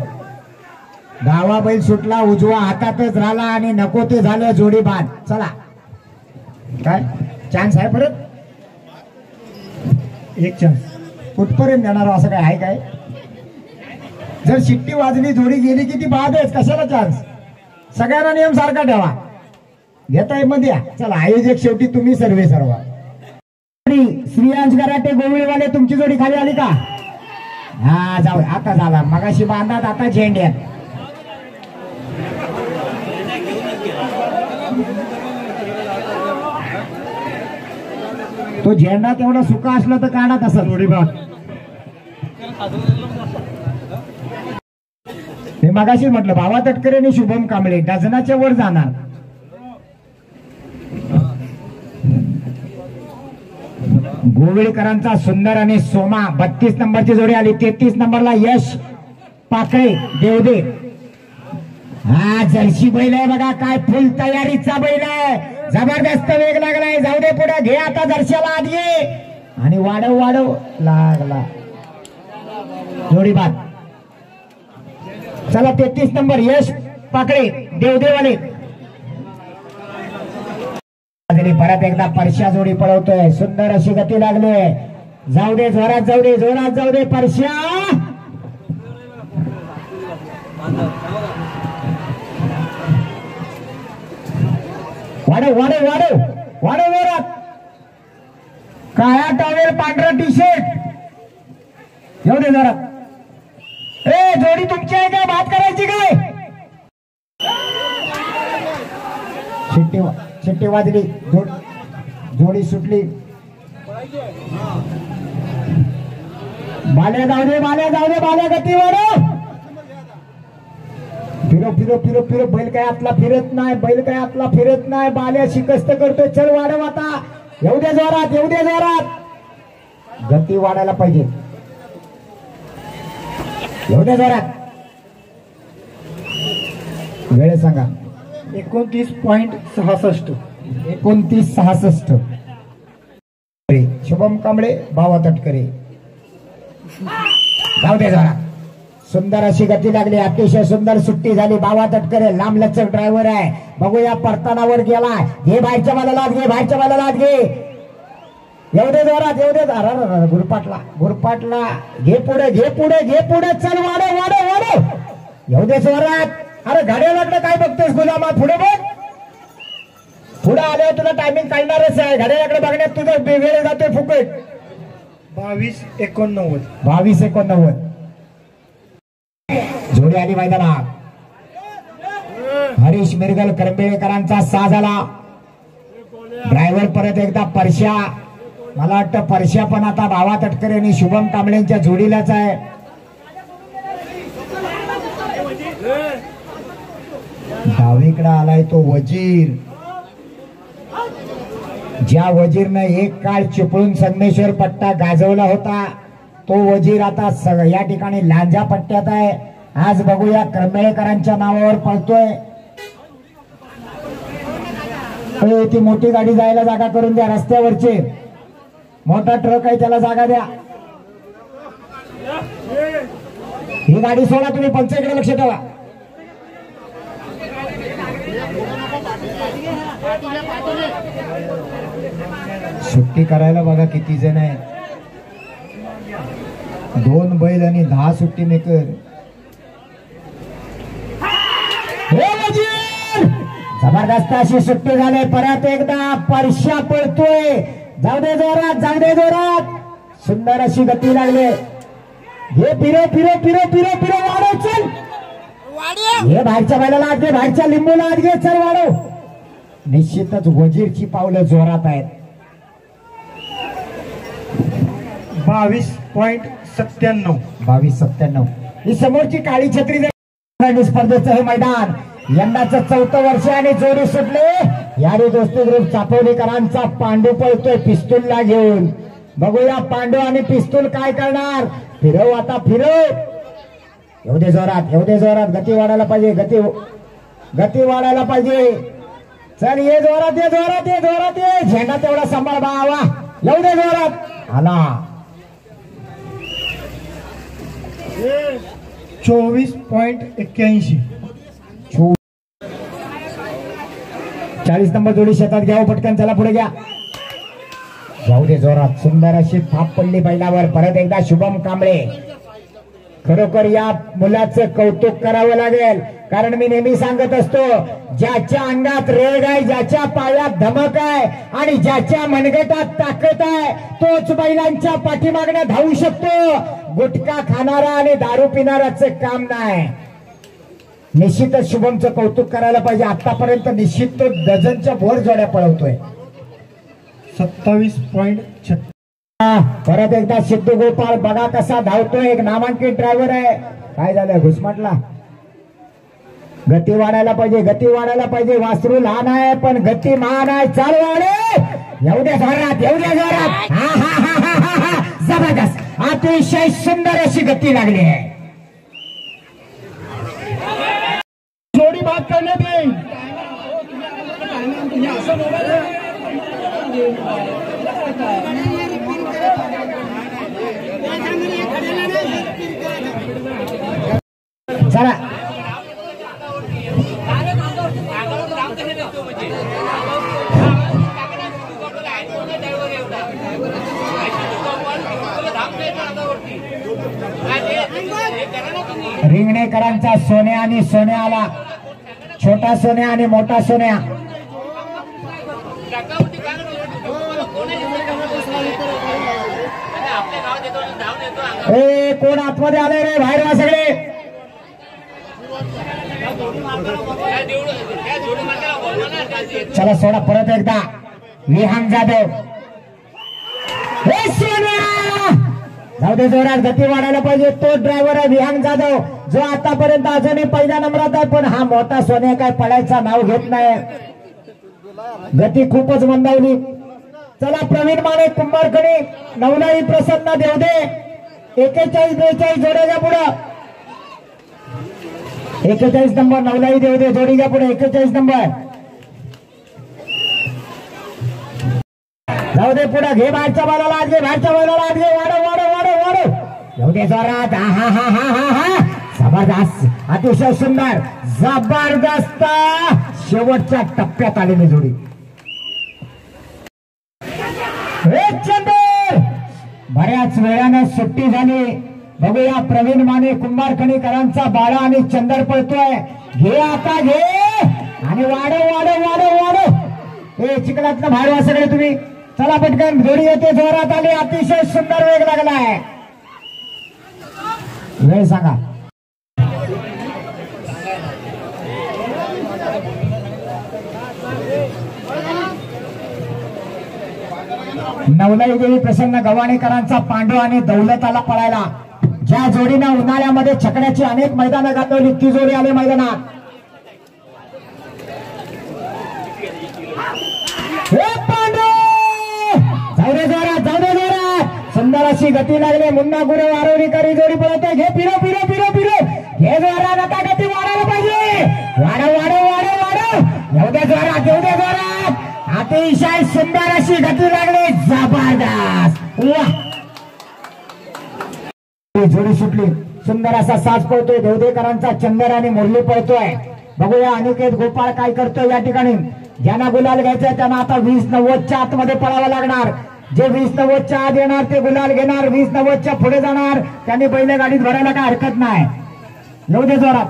डावा बैल सुटला. उजवा हातातच राहिला आणि नको ते झालं. जोडी बाद. चला काय चान्स आहे परत. एक चान्स. कुठपर्यंत देणार असं काय आहे काय. जर शिट्टी वाजली जोडी गेली की ती बाद आहेच. कशाला चान्स. सगळ्यांना नियम सारखा ठेवा. घेताय मध्ये या. चला आयोजक शेवटी तुम्ही सर्वे सर्व. श्रियांश गराटे गोविळवाले तुमची जोडी खाली आली का. हा जाऊ. आता झाला. मगाशी बांधात आता झेंड्यात. तो झेंडा तेवढा सुका असला तर काढा तसा. जोडी बाद. मी मगाशी म्हटलं भावा तटकरे आणि शुभम कांबळे डझनाच्या वर जाणार. गोविळकरांचा सुंदर आणि सोमा 32 नंबरची जोडी आली. 33 नंबरला यश पाकळे देवदे. हा जर्सी बैल आहे बघा. काय फुल तयारीचा बैल आहे. जबरदस्त वेग लागलाय. जाऊ दे पुढे. घे आता जर्शाला आत घे आणि वाढव वाढव. लागला. जोडी बाद. चला 33 नंबर यश पाकळे देवदेवाले. परत एकदा परश्या जोडी पळवतोय. सुंदर अशी गती लागली. जाऊ दे जोरात. जाऊ दे जोरात. जाऊ दे परश्या. वाढव वाढव वाढव वाढव जोरात. काळा टॉवेल पांढरा टी शर्ट. एवढे जोरात. ए जोडी तुमची आहे काय? बात करायची काय? शिट्टी वाजली, जोडी सुटली. बाल्या जाऊ दे, बाल्या जाऊ दे, बाल्या गती वाढव. फिरो फिरो फिरो फिरो. बैल काय आतला फिरत नाही, बैल काय आतला फिरत नाही. बाल्या शिकस्त करतोय. चल वाढव आता. येऊ दे जोरात, येऊ दे जोरात. गती वाढायला पाहिजे. येऊ दे जोरात. वेळ सांगा. 29.66. 29.66. शुभम कांबळे, बावा तटकरे. जाऊ दे जरा. सुंदर अशी गती लागली. अतिशय सुंदर सुट्टी झाली. बावा तटकरे लांब लचक ड्रायव्हर आहे. बघूया परतानावर गेला. घे बाहेरच्या बाला लाद, घे बाहेरच्या बाला लाद, घे. येऊ दे जोरात, येऊ दे. गुरपाटला, गुरपाटला. घे पुढे, घे पुढे, घे पुढे. चल वाढव, वाढव, वाढव. येऊ दे जोरात. अरे गाड्या लागलं काय बघतोस गुलामा? पुढे बघ. पुढे आल्यावर तुला टायमिंग काढणारच आहे. गाड्याकडे बघण्यात तुझा वेळ जातोय फुकट. 22.89. 22.89. जोडी आली मैदानात. हरीश मिरगल करंबेळकरांचा साज आला. ड्रायव्हर परत एकदा परश्या. मला वाटतं परश्या पण आता बावा तटकरे आणि शुभम कांबळेंच्या जोडीलाच आहे. डावीकडे आलाय तो वजीर. ज्या वजीरनं एक काळ चिपळूण संगमेश्वर पट्टा गाजवला होता तो वजीर आता या ठिकाणी लांजा पट्ट्यात आहे. आज बघूया करंबेळकरांच्या नावावर पळतोय. ती मोठी गाडी जायला जागा करून द्या. रस्त्यावरचे मोठा ट्रक आहे त्याला जागा द्या. ही गाडी सोडा तुम्ही. पंचाकडे लक्ष ठेवा. सुट्टी करायला बघा किती जण आहे. 2 बैल आणि 10 सुट्टी मेकर. जबरदस्त अशी सुट्टी झाली. परत एकदा परश्या पळतोय. जाऊ दे जोरात, जाऊ दे जोरात. सुंदर अशी गती लागली. हे फिरो फिरो फिरो फिरो फिरो. वाढव चल. हे बाहेरच्या बैलाला आत घे, बाहेरच्या लिंबूला आत घे. चल वाढव. निश्चितच वजीरची पावलं जोरात आहेत. 22.97. 22.97. ही समोरची काळी छत्री स्पर्धेचं हे मैदान. यंदाचं 4थं वर्ष आणि जोडी सुटले. यारी दोस्ती ग्रुप चापोलीकरांचा पांडू पळतोय पिस्तूलला घेऊन. बघूया पांडू आणि पिस्तूल काय करणार. फिरव आता, फिरव. येऊ दे जोरात, येऊ दे जोरात. गती वाढायला पाहिजे, गती वाढायला पाहिजे. चल ये जोरात, ये जोरात, ये जोरात, ये. झेंडा तेवढा सांभाळ बावा. येऊ दे जोरात. आला. 24.81. 40 नंबर जोडी शेतात घ्यावं पटकन. चला पुढे घ्या. जाऊ दे जोरात. सुंदर अशी थाप पडली बैलावर. परत एकदा शुभम कांबळे. खरोखर या मुलाचं कौतुक करावं लागेल. कारण मी नेहमी सांगत असतो ज्याच्या अंगात रेग आहे, ज्याच्या पायात धमक आहे आणि ज्याच्या मनगटात ताकद आहे तोच बैलांच्या पाठीमागणे धावू शकतो. गुटखा खाणारा आणि दारू पिणाराचं काम नाही. निश्चितच शुभमचं कौतुक करायला पाहिजे. आतापर्यंत निश्चित तो डझनच्या वर जोड्या पळवतोय. 27.36. परत एकदा सिद्धू गोपाळ बघा कसा धावतोय. एक नामांकित ड्रायव्हर आहे. काय झालं घुसमटला. गती वाढायला पाहिजे, गती वाढायला पाहिजे. वासरू लहान आहे पण गती महान आहे. चाल वाढे. येऊ द्या जोरात, येऊ द्या जोरात. हा हा हा हा हा हा. जबरदस्त. अतिशय सुंदर अशी गती लागली आहे. जोडी बाद करण्यात येईल. चला रिंगणेकरांचा सोन्या आणि सोन्या आला. छोटा सोन्या आणि मोठा सोन्या. आपल्या गावात येतो धाव ए कोण आतमध्ये आले रे, बाहेर वा सगळे. चला सोडा परत एकदा. विहान जाधव, जाऊ दे, जोरात गती वाढायला पाहिजे. तो ड्रायव्हर आहे विहान जाधव, जो आतापर्यंत अजूनही पहिल्या नंबरात आहे. पण हा मोठा सोन्या काय पळायचा नाव घेत नाही, गती खूपच मंदावली. चला प्रवीण माने कुंभारकडे, नवलाई प्रसन्न देवदे 41-42 जोड्याच्या पुढं. 41 नंबर नवलाई देवदे जोडीच्या पुढे 41 नंबर. जाऊ दे पुढे, घे बाहेरच्या बालाला, आज घे बाहेरच्या बालाला, आज घे, वाढव वाढव वाढव वाढव. जाऊ दे जोरात. हा हा हा हा हा, जबरदस्त, अतिशय सुंदर, जबरदस्त. शेवटच्या टप्प्यात आलेली जोडी. चंदर, बऱ्याच वेळानं सुट्टी झाली. बघूया प्रवीण माने कुंभारखणीकरांचा बाळा आणि चंदर पळतोय. घे आता, घे आणि वाढव वाढव वाढव वाढव. हे चिखलातलं बाहेर वा सगळे तुम्ही. चला पटकन, जोडी येते, जोरात आली, अतिशय सुंदर वेग लागलाय. वेळ सांगा. नवलाई देवी प्रसन्न गव्हाणेकरांचा पांडू आणि दौलताला पळायला. ज्या जोडीनं उन्हाळ्यामध्ये छकड्याची अनेक मैदानं गाजवली, ती जोडी आली मैदानात. पांडू, जाऊ दे जोरात, जाऊ दे जोरात. सुंदर अशी गती लागली. मुन्ना गुरु आरोरीकरी जोडी पळत आहे. घे, फिरो फिरो फिरो फिरो, घे जोरात. आता गती वाढायला पाहिजे. वाढव वाढव वाढव वाढव. येऊ दे जोरात, येऊ दे जोरात. अतिशय सुंदर अशी गती लागली, जबरदस्त. जोडी सुटली. सुंदर असा साज पळतोय. देवदेकरांचा चंदर आणि मुरली पळतोय. बघूया अनिकेत गोपाळ काय करतोय या ठिकाणी. ज्यांना गुलाल घ्यायचा त्यांना आता 20-90च्या आतमध्ये पळावं लागणार. जे 20-90च्या आत येणार ते गुलाल घेणार. 20-90च्या पुढे जाणार त्यांनी पहिल्या गाडीत भरायला काय हरकत नाही. येऊ दे जोरात.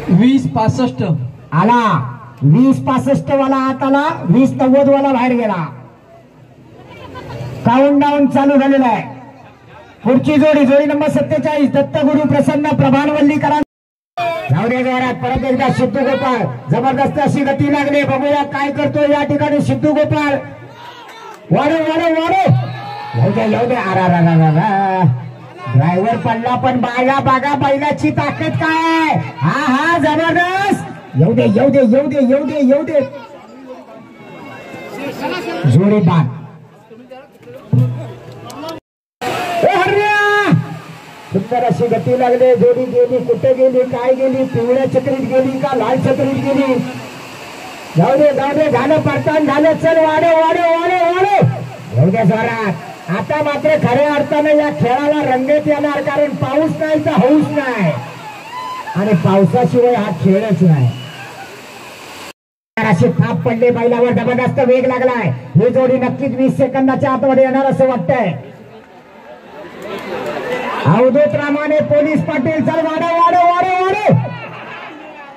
20-65 आला. 20-65 वाला आत आला, 20-90 वाला बाहेर गेला. काउंट डाऊन चालू झालेला आहे. पुढची जोडी, जोडी नंबर 47 दत्तगुरु प्रसन्न प्रभानवल्लीकरांचा. जाऊ दे जोरात. परत एकदा सिद्धू गोपाळ, जबरदस्त अशी गती लागली. बघूया काय करतोय या ठिकाणी सिद्धू गोपाळ. वाढव वाढव वाढव. येऊ दे, येऊ दे. ड्रायव्हर पडला पण बागा बागा बैलाची ताकद काय. हा हा, जबरदस्त. येऊ दे, येऊ दे, येऊ दे, येऊ दे, येऊ दे. जोडी बाद. सुंदर अशी गती लागली. जोडी गेली, कुठे गेली, काय गेली, पिवळ्या चक्रीत गेली का लाल चक्रीत गेली. जाऊ दे, जाऊ दे, झालं पडतान झालं. चल वाढव वाढव वाढव वाढव. येऊ दे जोरात. आता मात्र खऱ्या अर्थानं या खेळाला रंगत येणार, कारण पाऊस नाही तर हौस नाही आणि पावसाशिवाय हा खेळच नाही. अशी थाप पडली बैलावर, जबरदस्त वेग लागलाय. ही जोडी नक्कीच 20 सेकंदाच्या आतमध्ये येणार असं वाटतंय. अवधूत रामाने, पोलीस पाटील, चल वाढव वाढव वाढव वाढव.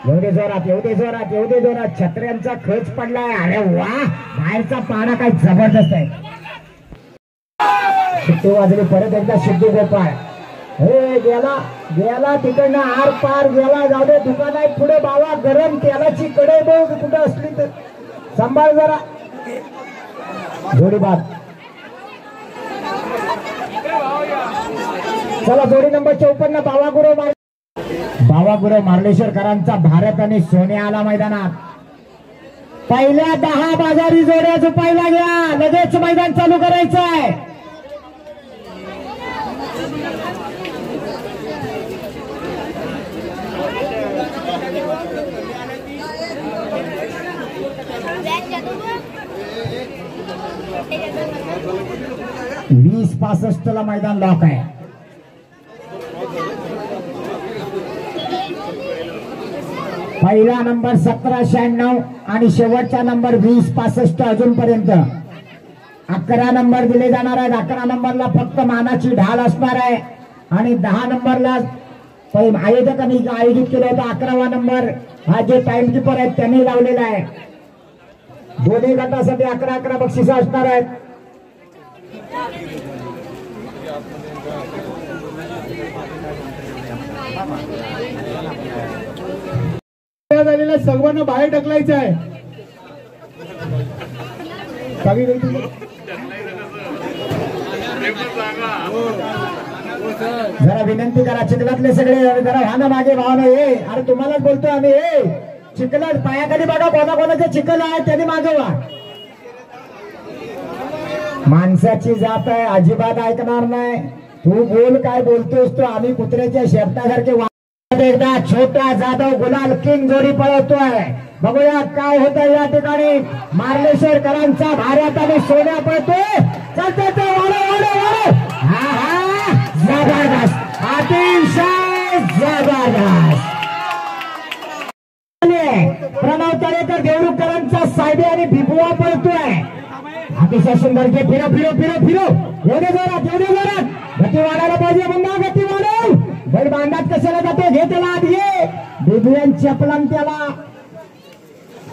येऊ दे जोरात, येऊ दे जोरात, येऊ दे जोरात. छत्र्यांचा खच पडलाय. अरे वा, बाहेरचा पाडा काय जबरदस्त आहे. शिट्टी वाजली. परत एकदा सिद्धू गोपाळ. हे गेला गेला तिकडनं आर पार गेला. जाऊ दे, दुकान आहे पुढे बाबा. गरम तेलाची कढई बघ कुठं असली तर सांभाळ जरा. जोडी बाद. चला जोडी नंबर 54 बावागुरव मार्लेश्वरकरांचा भारत आणि सोन्या आला मैदानात. पहिल्या 10 बाजारी जोड्या झुपायला घ्या. लगेच मैदान चालू करायचं आहे. वीस 65 ला मैदान लॉक आहे. पहिला नंबर 1796 आणि शेवटचा नंबर 2065 अजूनपर्यंत 11 नंबर दिले जाणार आहेत. 11 नंबरला फक्त मानाची ढाल असणार आहे आणि 10 नंबरला आयोजकांनी आयोजित केलं होतं. 11वा नंबर हा जे टाइम कीपर आहेत त्यांनी लावलेला आहे. दोन्ही गटासाठी 11-11 बक्षिसं असणार आहेत. झालेल्या सर्वांना बाहेर ढकलायचं आहे. जरा विनंती करा, चिखलातले सगळे जरा व्हा ना मागे, भावना ये. अरे तुम्हालाच बोलतोय आम्ही. चिखलात पायाखाली बघा, कोणाकोणाचे चिखल आहे त्यांनी मागवा. माणसाची जात आहे, अजिबात ऐकणार नाही. तू बोल काय बोलतोस तो, आम्ही कुत्र्याच्या शेपटासारखे. एकदा छोटा जाधव गुलाल किंग जोडी पळवतोय. बघूया काय होतं या ठिकाणी. मार्लेश्वरकरांचा भारत आणि सोन्या पळतोय. चालतोय हा हा, जबरदस्त, अतिशय जबरदस्त. प्रणव तळेकर देवरुखकरांचा साहेबे आणि बिबुआ पळतोय. अतिशय सुंदर. घे फिरो फिरो फिरो फिरो. एवढे जोरात गती वाढायला पाहिजे. पुन्हा गती वाढव. बैल बांधात कशाला जातो, घे त्याला आत घे. बिबुआन चपलान त्याला.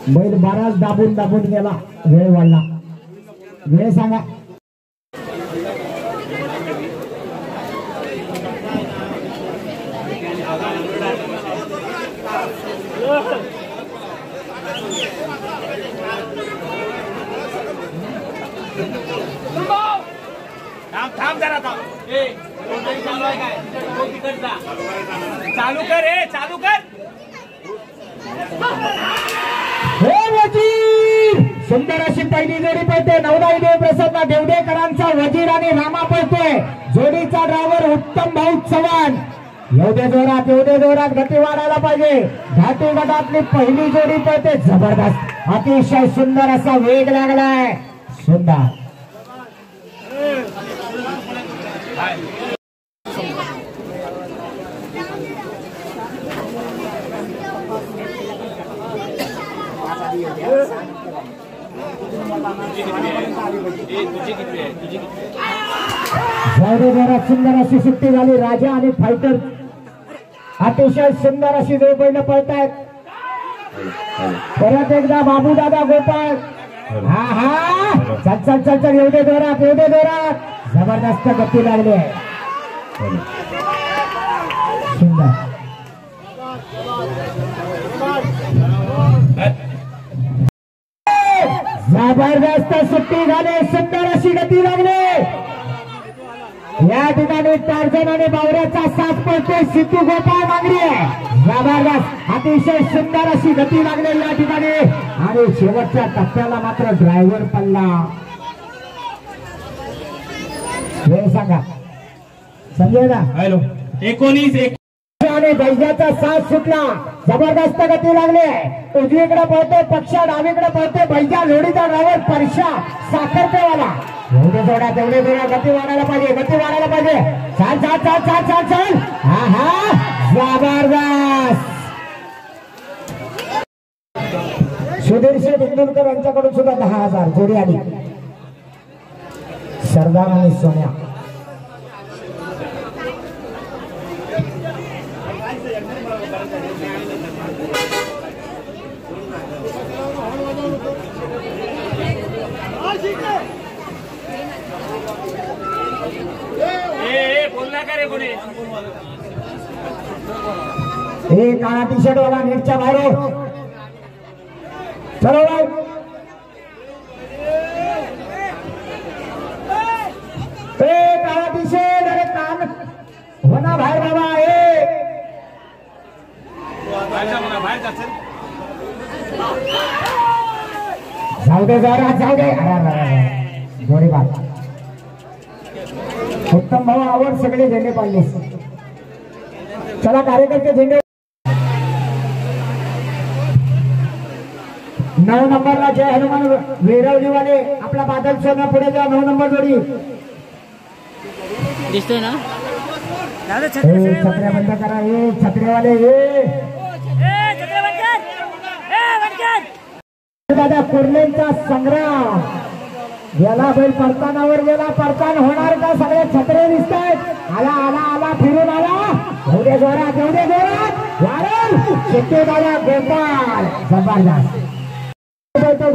बैल बराच दाबून गेला. वेळ वाढला. वेळ सांगा. थांब जरा थांब. चालू कर रे, चालू कर. सुंदर अशी पहिली जोडी पळते. नवनाई देव प्रसन्न देवडेकरांचा वजीर आणि रामा पळतोय. जोडीचा ड्रायव्हर उत्तम भाऊ चव्हाण. एवढे जोरात गती वाढायला पाहिजे. घाटी गटातली पहिली जोडी पळते. जबरदस्त, अतिशय सुंदर असा वेग लागलाय. सुंदर. सुंदर अशी सुट्टी झाली. राजा आणि फायटर अतिशय सुंदर अशी दोन बैल पळतायत. परत एकदा बाबू दादा गोपाळ. हा हा, चल एवढे जोरात. जबरदस्त गती लागली आहे. सुंदर. जबरदस्त सुट्टी झाली. सुंदर अशी गती लागली. या ठिकाणी टार्झन आणि बावऱ्याचा साथ पडतोय. सिद्धू गोपाळ मांगरी आहे. जबरदस्त, अतिशय सुंदर अशी गती लागली या ठिकाणी. आणि शेवटच्या टप्प्याला मात्र ड्रायव्हर पडला. वेळ सांगा संजय दा. हॅलो. 19 आणि बैजाचा साथ सुटला. जबरदस्त गती लागली. उजवीकडे पळतोय पक्षा, डावीकडे पळतोय बैजा. लोडीचा ड्रायव्हर परशा साखरपेवाला. एवढे जोड्या गती वाढायला पाहिजे. चाल. हा हा, जबरदस्त. सुधीर शेठ इंदुरकर यांच्याकडून सुद्धा 10,000 जोडी आली. सरदार आणि सोन्या. काळा टी शर्ट वाला नेटच्या बाहेर. चलो काळा टी शर्ट. अरे कान होना बाहेर बाबा. जाऊ दे. जोडी बात. उत्तम भाऊ आवड सगळे झेंडे पाडले. चला कार्यकर्ते झेंडे. 9 नंबरला जय हनुमान वेरवलीवाले. आपला बादल सोना पुढे जा. 9 नंबर जोडी दिसतोय ना. छत्र्या बंद करा. छत्रेवाले दादा कुर्लेंचा संग्राम. गेला बैल परतानावर गेला. परतान होणार का. सगळे छत्रे दिसत आहेत. आला फिरून आला. एवढे जोरात वाढव. शेट्टी दादा गोपाळ. जबरदस्त.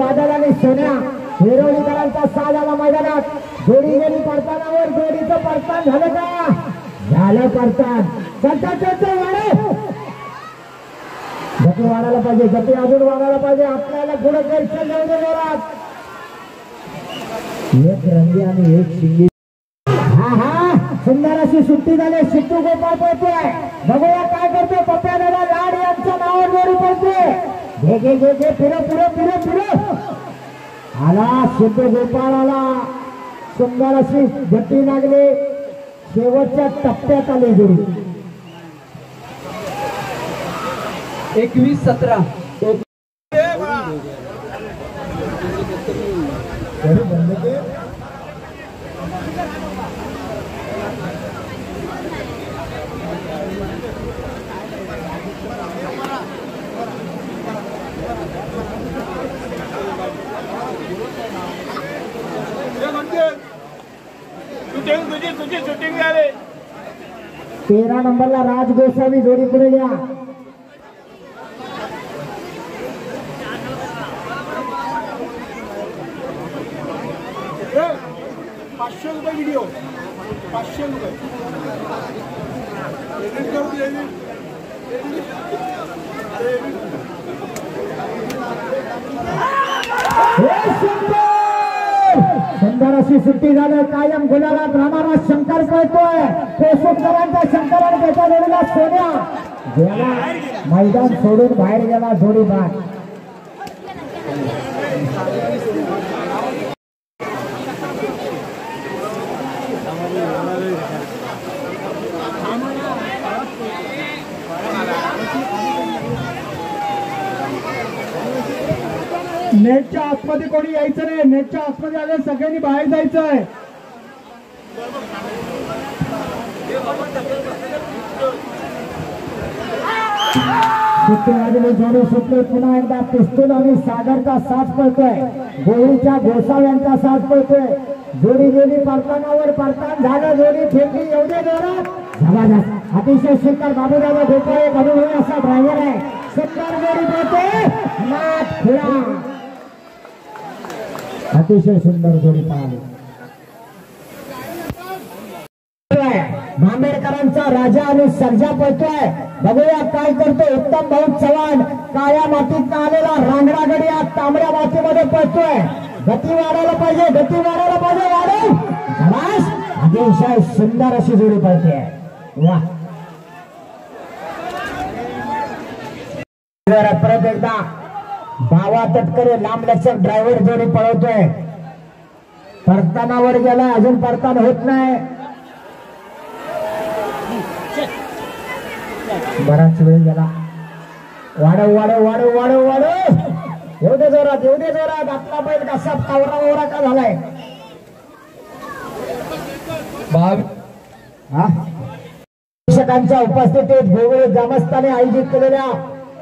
बादल आणि सोन्या वेरवलीकरांचा साथ आला मैदानात. जोडी गेली परतानावर. जोडीचं परतान झालं का. झालं पडतात. चल वाढव, गती वाढायला पाहिजे, गती अजून वाढायला पाहिजे. आपल्याला पुढे दर्शन जाऊ दे जोरात. एक रंगी आणि एक शिंगी. हा सुंदर अशी सुट्टी झाली. सिद्धू गोपाळ पळतोय. बघूया काय करतो. पप्या दादा लाड यांच्या नावावर जोडी पळतोय. घे फिरो आला सिद्धू गोपाळ आला. सुंदर अशी गती लागली. शेवटच्या टप्प्यात आली जोडी. 21-17. तुझी शूटिंग झाली. 13 नंबरला राज गोसावी जोडी पुढे घ्या. ₹500 व्हिडिओ, ₹500. सुंदर अशी सुट्टी झालं. कायम गुलाबात राहणारा शंकर पळतोय. कोसुमकरांचा शंकर आणि त्याच्या जोडीला सोन्या गेला. मैदान सोडून बाहेर गेला जोडी बाद. नेटच्या आतमध्ये कोणी यायचं नाही. नेटच्या आतमध्ये आले सगळ्यांनी बाहेर जायचं आहे. सुट्टीवाडीने जोडी सुटली. पुन्हा एकदा पिस्तूल आणि सागरचा साथ पळतोय. गोळीच्या गोसाव्यांचा साथ पळतोय. जोडी गेली परतानावर. परतान झालं. जोडी फेकली एवढे जोरात जबरदस्त. अतिशय सुंदर. बाबूदादा गोपाळ एक अनुभवी असा ड्रायव्हर आहे. सुंदर जोडी पळते. नाथ खुळा. अतिशय सुंदर जोडी पाहिली. भांबेडकरांचा राजा आणि सर्जा पळतोय. बघूया काय करतो. उत्तम भाऊ चव्हाण काळ्या मातीत आलेला रांगडा गडी आज तांबड्या मातीमध्ये पळतोय. गती वाढायला पाहिजे. वाढव. अतिशय सुंदर अशी जोडी पळते. वा परत एकदा बावा तटकरे लांब लचक ड्रायव्हर जोडी पळवतोय. परतानावर गेला. अजून परतान होत नाही. बराच वेळ गेला. वाढव. एवढे जोरात आपला बैल कसा कावरा का झालाय. प्रेक्षकांच्या उपस्थितीत गोवळे ग्रामस्थांनी आयोजित केलेल्या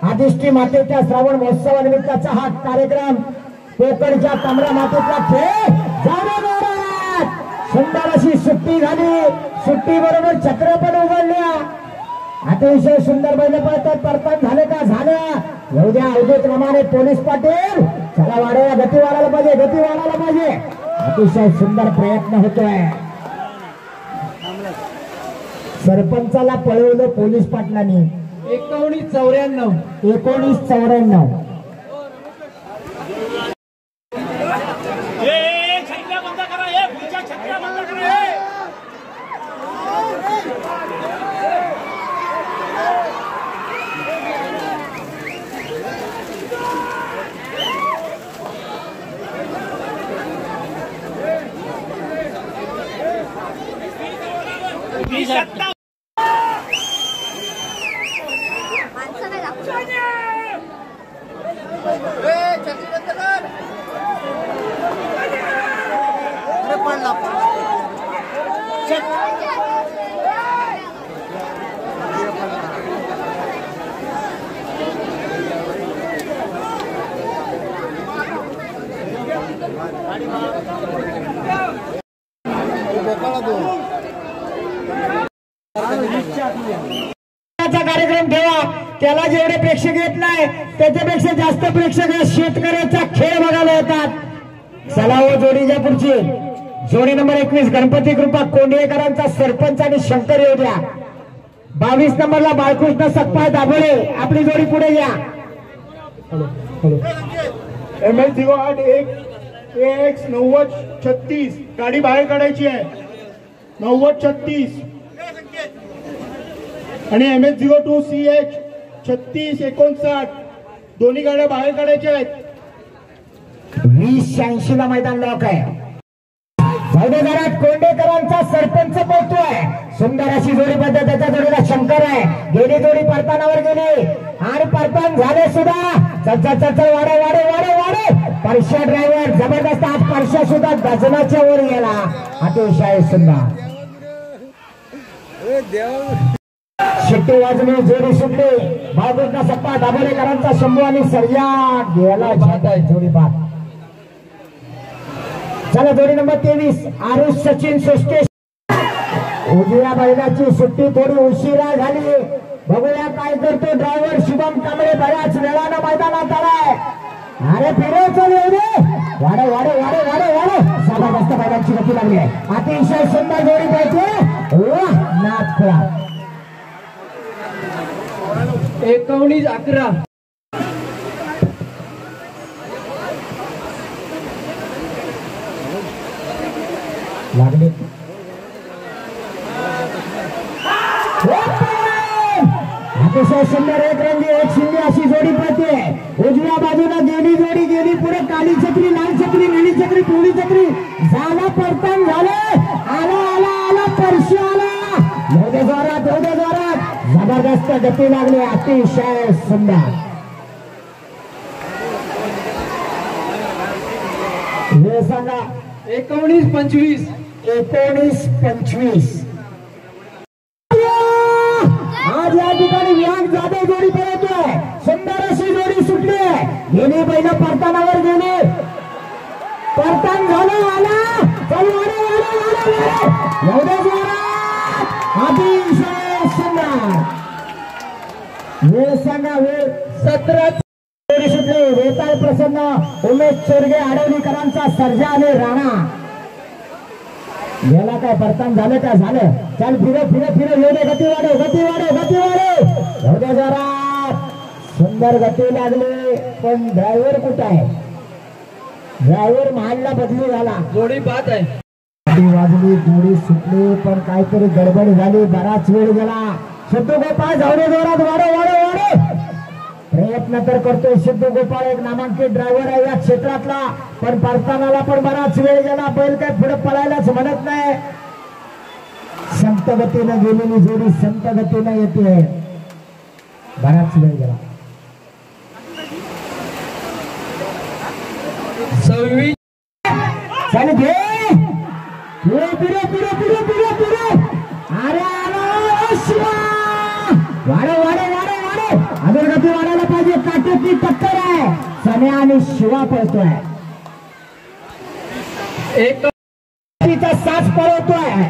आदिष्टी मातेच्या श्रावण महोत्सवानिमित्ताचा हा कार्यक्रम. कोकणच्या तांबड्या मातीतला खेळ सुंदर अशी सुट्टी झाली. सुट्टी बरोबर छत्र पण उघडल्या. अतिशय सुंदर बैल पळतात. परतान झाले का. झाल्या एवढ्या अवधूत प्रमाणे पोलीस पाटील चला वाढवा. गती वाढायला पाहिजे. अतिशय सुंदर प्रयत्न होतोय. सरपंचाला पळवलं पोलीस पाटलांनी. 1994. 1994. छत्र्या बंद करा. पुढच्या छत्र्या बंद करा. कार्यक्रम ठेवा. त्याला जेवढे प्रेक्षक येत नाही त्याच्यापेक्षा जास्त प्रेक्षक शेतकऱ्याचा खेळ बघायला येतात. चला हो जोडीच्या पुढची जोडी नंबर 21 गणपती कृपा कोंडेकरांचा सरपंच आणि शंकर येऊ द्या. 22 नंबरला बाळकृष्ण सप्पाय दाभोळे आपली जोडी पुढे घ्या. MS08 AX 9036 गाडी बाहेर काढायची आहे. 9036 आणि MS02 CH 3659 दोन्ही गाड्या बाहेर काढायच्या आहेत. 20-80 ला मैदान लॉक आहे. घरात कोंडेकरांचा सरपंच बोलतोय. सुंदर अशी जोडी पद्धत त्याच्या जोडीला शंकर आहे. गेली जोडी परतानावर गेली आणि परतान झाले सुद्धा. चल वाडे वाडे वाडे वाडे परशा ड्रायव्हर जबरदस्त. आज परशा सुद्धा डझनाच्या वर गेला. अतिशय सुंदर शिट्टी वाजली जोडी सुटली. बाळकृष्ण सप्पा दाभोळेकरांचा शंभू आणि सर्जा गेला जोडी पाठ. चला जोडी नंबर 23 आरुष सचिन सोष्टे. उजव्या बैलाची सुट्टी थोडी उशिरा झाली. बघूया काय करतो ड्रायव्हर शुभम कांबळे. बऱ्याच वेळानं मैदानात आलाय. अरे फिरव चल रे वाडे वाडे वाडे वाडे वाडे. जबरदस्त बैलांची गती लागली आहे. अतिशय सुंदर जोडी पाहिजे. नाथ खुळा 19-11 लागले. अतिशय सुंदर एक रंगी एक शिंदी अशी जोडी पडते. उजव्या बाजूला गेली जोडी गेली पुढे. काली चक्री लाल चक्री निळी चक्री पिवळी चक्री झाला. परतन झाले. आला आला आला परशी आला. एवढे जोरात एवढे जोरात जबरदस्त गती लागली. अतिशय सुंदर. हे सांगा 19-25 19-25 आज या ठिकाणी व्याग जाधव जोडी पळवतोय. सुंदर अशी जोडी सुटली आहे. गेली पहिलं परतानावर गेले. परतान झालं आला. चल वाडे वाडे वाडे वाडे एवढे जोरात अतिशय सुंदर. वेळ सांगा वेळ 17 जोडी सुटली. वेताळ प्रसन्न उमेश चोरगे आडवलीकरांचा सर्जा आणि राणा गेला. काय परतान झालं काय झालं. चल फिरव फिरव फिरव एवढे गती वाढव गती वाढव गती वाढव एवढ्या जोरात सुंदर गती लागली. पण ड्रायव्हर कुठं आहे. ड्रायव्हर महालला बदली झाला. जोडी बाद आहे. गाडी वाजली जोडी सुटली पण काहीतरी गडबड झाली. बराच वेळ गेला. सिद्धू गोपाळ जाऊ दे जोरात वाढव वाढव वाढव. प्रयत्न तर करतोय सिद्धू गोपाळ. एक नामांकित ड्रायव्हर आहे या क्षेत्रातला. पण परतानाला पण बराच वेळ गेला. बैल काय पुढे पळायलाच म्हणत नाही. संत गतीनं गेलेली जोडी संत गतीनं येते. बराच वेळ गेला. 26 चल घे पुढे पुढे पुढे पुढे पुढे पुढे. अरे आलो शिवा वाडे वाडे वाडे वाडे. अजून गती वाढायला पाहिजे. काटेची टक्कर आहे. सन्या आणि शिवा पळतोय. एक तिचा साथ पळवतोय.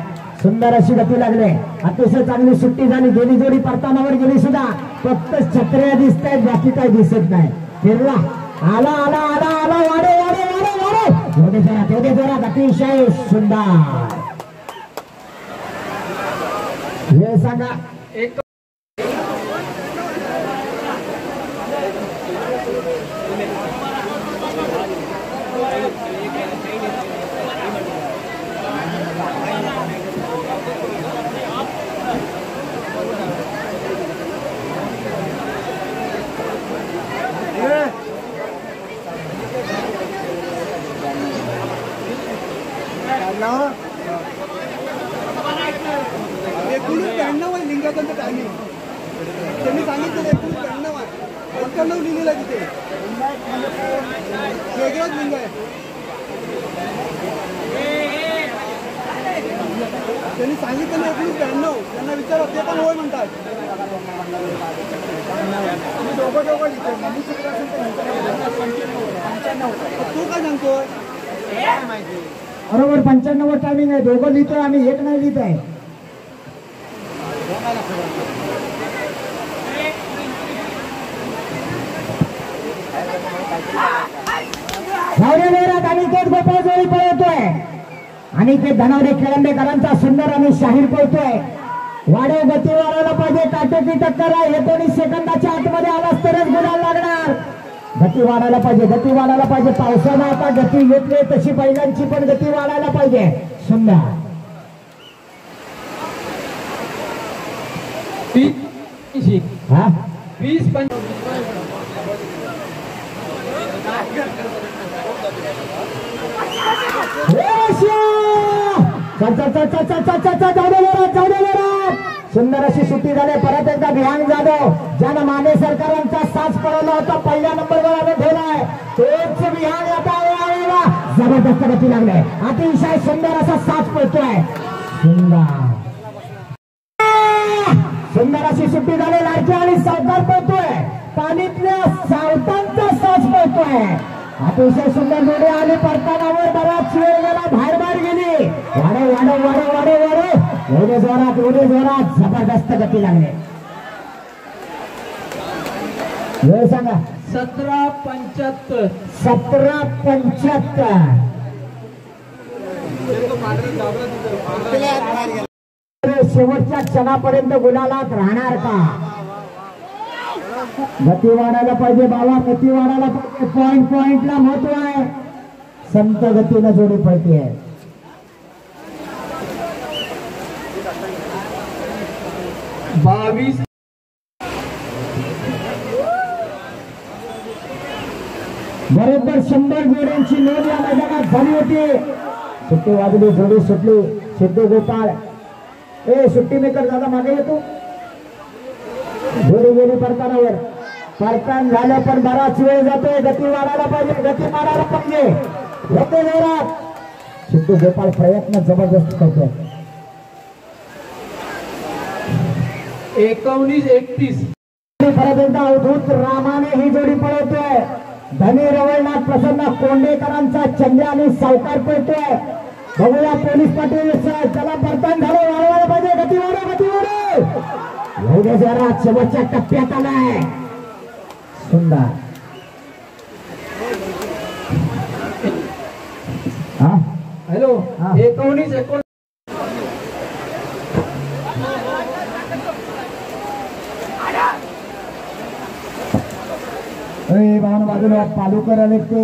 सुंदर अशी गती लागली. अतिशय चांगली सुट्टी झाली. गेली जोडी परतानावर गेली सुद्धा. फक्त छत्र्या दिसत आहेत बाकी काही दिसत नाही. फिरला आला आला आला आला वाडे वाडे वाडे वाडे एवढे जोरात एवढे जोरात अतिशय सुंदर. वेळ सांगा 1 1992 आहे लिंगाचं टायमिंग. त्यांनी सांगितलं 1992 आहे. 91 लिहिलेलं आहे तिथे. वेगळंच लिंग आहे. त्यांनी सांगितलं 1992. त्यांना विचारा ते पण होय म्हणतात. तुम्ही दोघं लिहितो. तू काय सांगतोय. बरोबर 95 टायमिंग आहे. दोघं लिहितोय आम्ही एक नाही लिहित आहे. आणि तेच गोपाळ जोडी पळवतोय. आणि ते धनावडे खेळंडेकरांचा सुंदर आणि शाहीर पळतोय. वाढव गती वाढवायला पाहिजे, काटेकी टक्कर आहे. 19 सेकंदाच्या आतमध्ये आलाच तरच गुलाल लागणार. गती वाढायला पाहिजे, गती वाढायला पाहिजे. पावसानं आता गती घेतली तशी बैलांची पण गती वाढायला पाहिजे. सुंदर 20-25 सुंदर अशी सुट्टी झाली. परत एकदा विहान जाधव ज्यानं माने सरकारांचा साथ पळवला होता, पहिल्या नंबरवर आलं ठेवलाय. तोच विहान आता यावेळेला जबरदस्त गती लागले. अतिशय सुंदर असा साथ पळतोय. सुंदर अशी सुट्टी झाली. लाडकी आणि सावकार पळतोय. पाणीतल्या सावतांचा साथ पळतोय. अतिशय सुंदर जोडी आली. परतानावर बराच वेळ गेला, बाहेर गेली. वाढव वाढव वाढव वाढव वाढव एवढे जोरात जबरदस्त गती लागले. वेळ सांगा. 17:75 17:75. शेवटच्या क्षणापर्यंत गुलालात राहणार का? गती वाढायला पाहिजे बाबा, गती वाढायला पाहिजे. पॉइंटला महत्व आहे. संत गतीनं जोडी पळते. बरोबर 100 जोड्यांची नोंद या मैदानात झाली होती. सुट्टी वाजली, जोडी सुटली. सिद्धू गोपाळ सुट्टी मेकर दादा मागे येतो. जोडी गेली परतानावर. परतान झालं पण बराच वेळ जातोय. गती वाढायला पाहिजे, गती वाढायला पाहिजे. होते जोरात. सिद्धू गोपाळ प्रयत्न जबरदस्त करतोय. 19-31 परत एकदा अवधूत रामाने ही जोडी पळवतोय. धनी रवळनाथ प्रसन्न कोंडेकरांचा चंद्या आणि सावकार पळतोय. बघूया पोलीस पाटील त्याला परतान झालं. वाढवायला पाहिजे. गती वाढव, गती वाढव. एवढ्या जोरात शेवटच्या टप्प्यात आलाय. सुंदर. हॅलो 19-19 भावना बाजूला पालुकर आले ते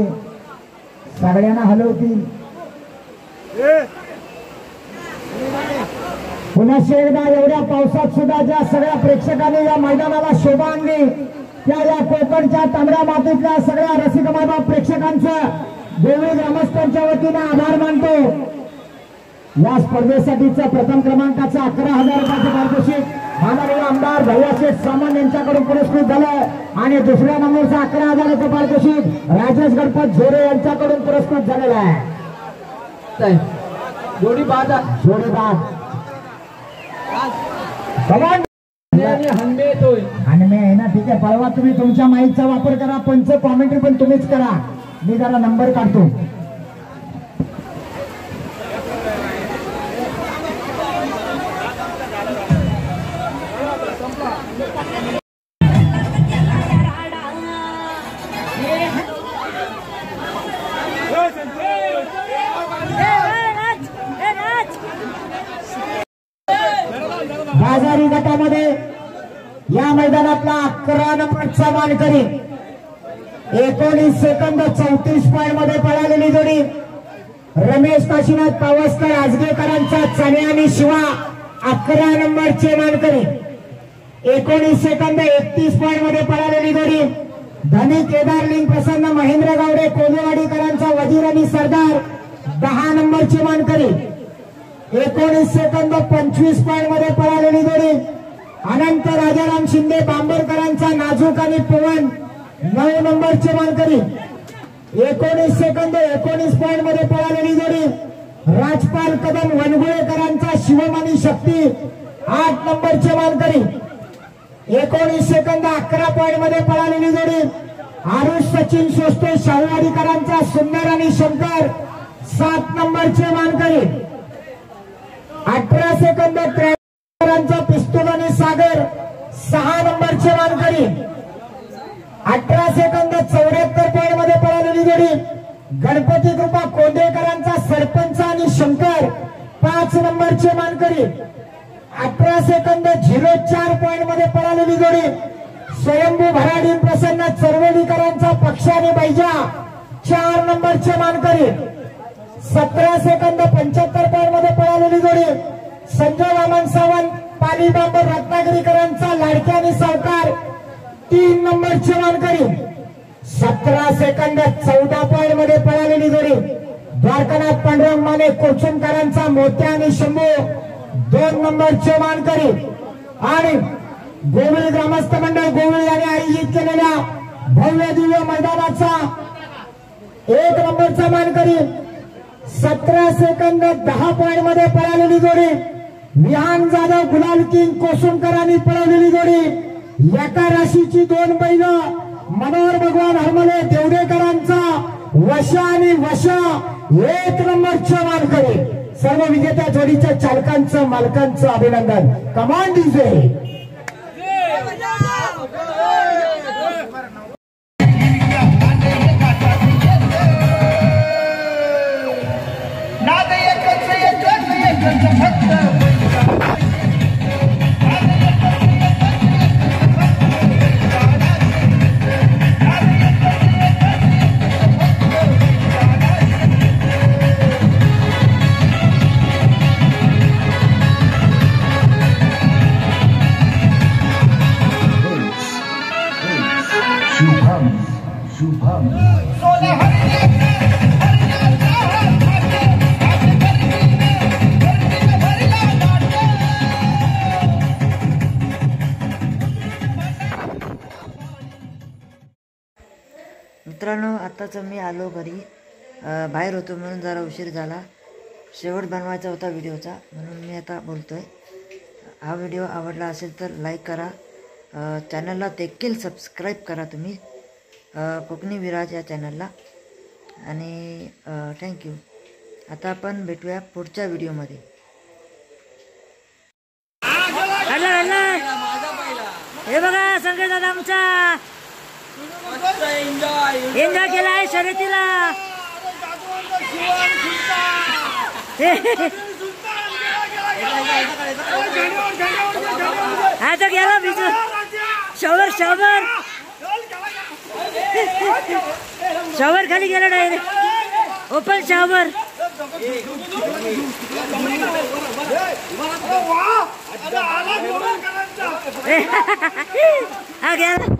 सगळ्यांना हलवतील. पुन्हा एकदा एवढ्या पावसात सुद्धा ज्या सगळ्या प्रेक्षकांनी या मैदानाला शोभा आणली त्या या कोकणच्या तांबड्या मातीतल्या सगळ्या रसिक मायबाप प्रेक्षकांचं देवळी ग्रामस्थांच्या वतीने आभार मानतो. या स्पर्धेसाठीचं प्रथम क्रमांकाचं 11,000 रुपयाचं पारितोषिक माननीय आमदार भैयाशेठ सामान यांच्याकडून पुरस्कृत झालं आणि दुसऱ्या नंबरचं 11,000 पारितोषिक राजेश गणपत झोरे यांच्याकडून पुरस्कृत झालेलं आहे. जोडी बाद हनमे आहे ना. ठीक आहे, पळवा तुम्ही. तुमच्या माईकचा वापर करा. पंच कॉमेंट्री पण तुम्हीच करा. मी जरा नंबर काढतो. बाजारी गटामध्ये या मैदानातला 11 नंबरचा मानकरी 19 सेकंद 34 पॉइंट मध्ये पळालेली जोडी रमेश काशीनाथ पावसकर आजगेकरांचा चणे आणि शिवा 11 नंबरचे मानकरी 19 सेकंद 31 पॉइंट मध्ये पळालेली जोडी धनी केदार लिंग प्रसन्न महेंद्र गावडे कोलेवाडीकरांचा वजीर आणि सरदार 10 नंबरचे मानकरी 19 सेकंद 25 पॉइंट मध्ये पळालेली जोडी अनंत राजाराम शिंदे बांबरकरांचा नाजूक आणि पवन 9 नंबरचे मानकरी 19 सेकंद 19 पॉइंट मध्ये पळालेली जोडी राजपाल कदम वनगुळेकरांचा शिवम आणि शक्ती 8 नंबरचे मानकरी 19 सेकंद 11 पॉइंट मध्ये पळालेली जोडी आरुष सचिन सोस्ते शाहूवाडीकरांचा सुंदर आणि शंकर 7 नंबरचे मानकरी 18 सेकंद 53 पिस्तूल आणि सागर 6 नंबरचे मानकरी 18 सेकंद 74 पॉइंट मध्ये पळालेली जोडी गणपती कृपा कोंडेकरांचा सरपंच आणि शंकर 5 नंबरचे मानकरी 18 सेकंद 04 पॉइंट मध्ये पळालेली जोडी स्वयंभू भराडी प्रसन्न चरवडीकरांचा पक्ष आणि बैजा 4 नंबरचे मानकरी 17 सेकंद 75 पॉइंट मध्ये पळालेली जोडी संजय वामन सावंत पाली बांबर रत्नागिरीकरांचा लाडक्या आणि सावकार 3 नंबरचे मानकरी 17 सेकंद 14 पॉइंट मध्ये पळालेली जोडी द्वारकानाथ पांडुरंग माने कोचुमकरांचा मोत्या आणि शंभू 2 नंबरचे मानकरी आणि गोविल ग्रामस्थ मंडळ गोविल यांनी आयोजित केलेल्या भव्य दिव्य मैदानाचा 1 नंबरचा मानकरी 17 सेकंद 10 पॉइंट मध्ये पळालेली जोडी विहान जाधव गुलाल किंग कोसुमकरांनी पळवलेली जोडी एका राशीची 2 बैल मनोहर भगवान हरमले देवडेकरांचा वशा आणि वशा 1 नंबरचे मानकरी सर्व विजेत्या जोडीच्या चालकांचं मालकांचं अभिनंदन. कमान डीजे मित्रांनो, आत्ताच मी आलो घरी. बाहेर होतो म्हणून जरा उशीर झाला. शेवट बनवायचा होता व्हिडिओचा म्हणून मी आता बोलतोय. हा व्हिडिओ आवडला असेल तर लाईक करा, चॅनलला देखील सबस्क्राईब करा तुम्ही, कोकणी विराज या चॅनलला. आणि थँक्यू. आता आपण भेटूया पुढच्या व्हिडिओमध्ये. हे बघा संजय दादा आमचा एन्जॉय केलाय शर्यतीला. आता गेला बिजू शॉवर शॉवर शॉवर खाली गेला डायरेक्ट ओपन शॉवर. हा गेला.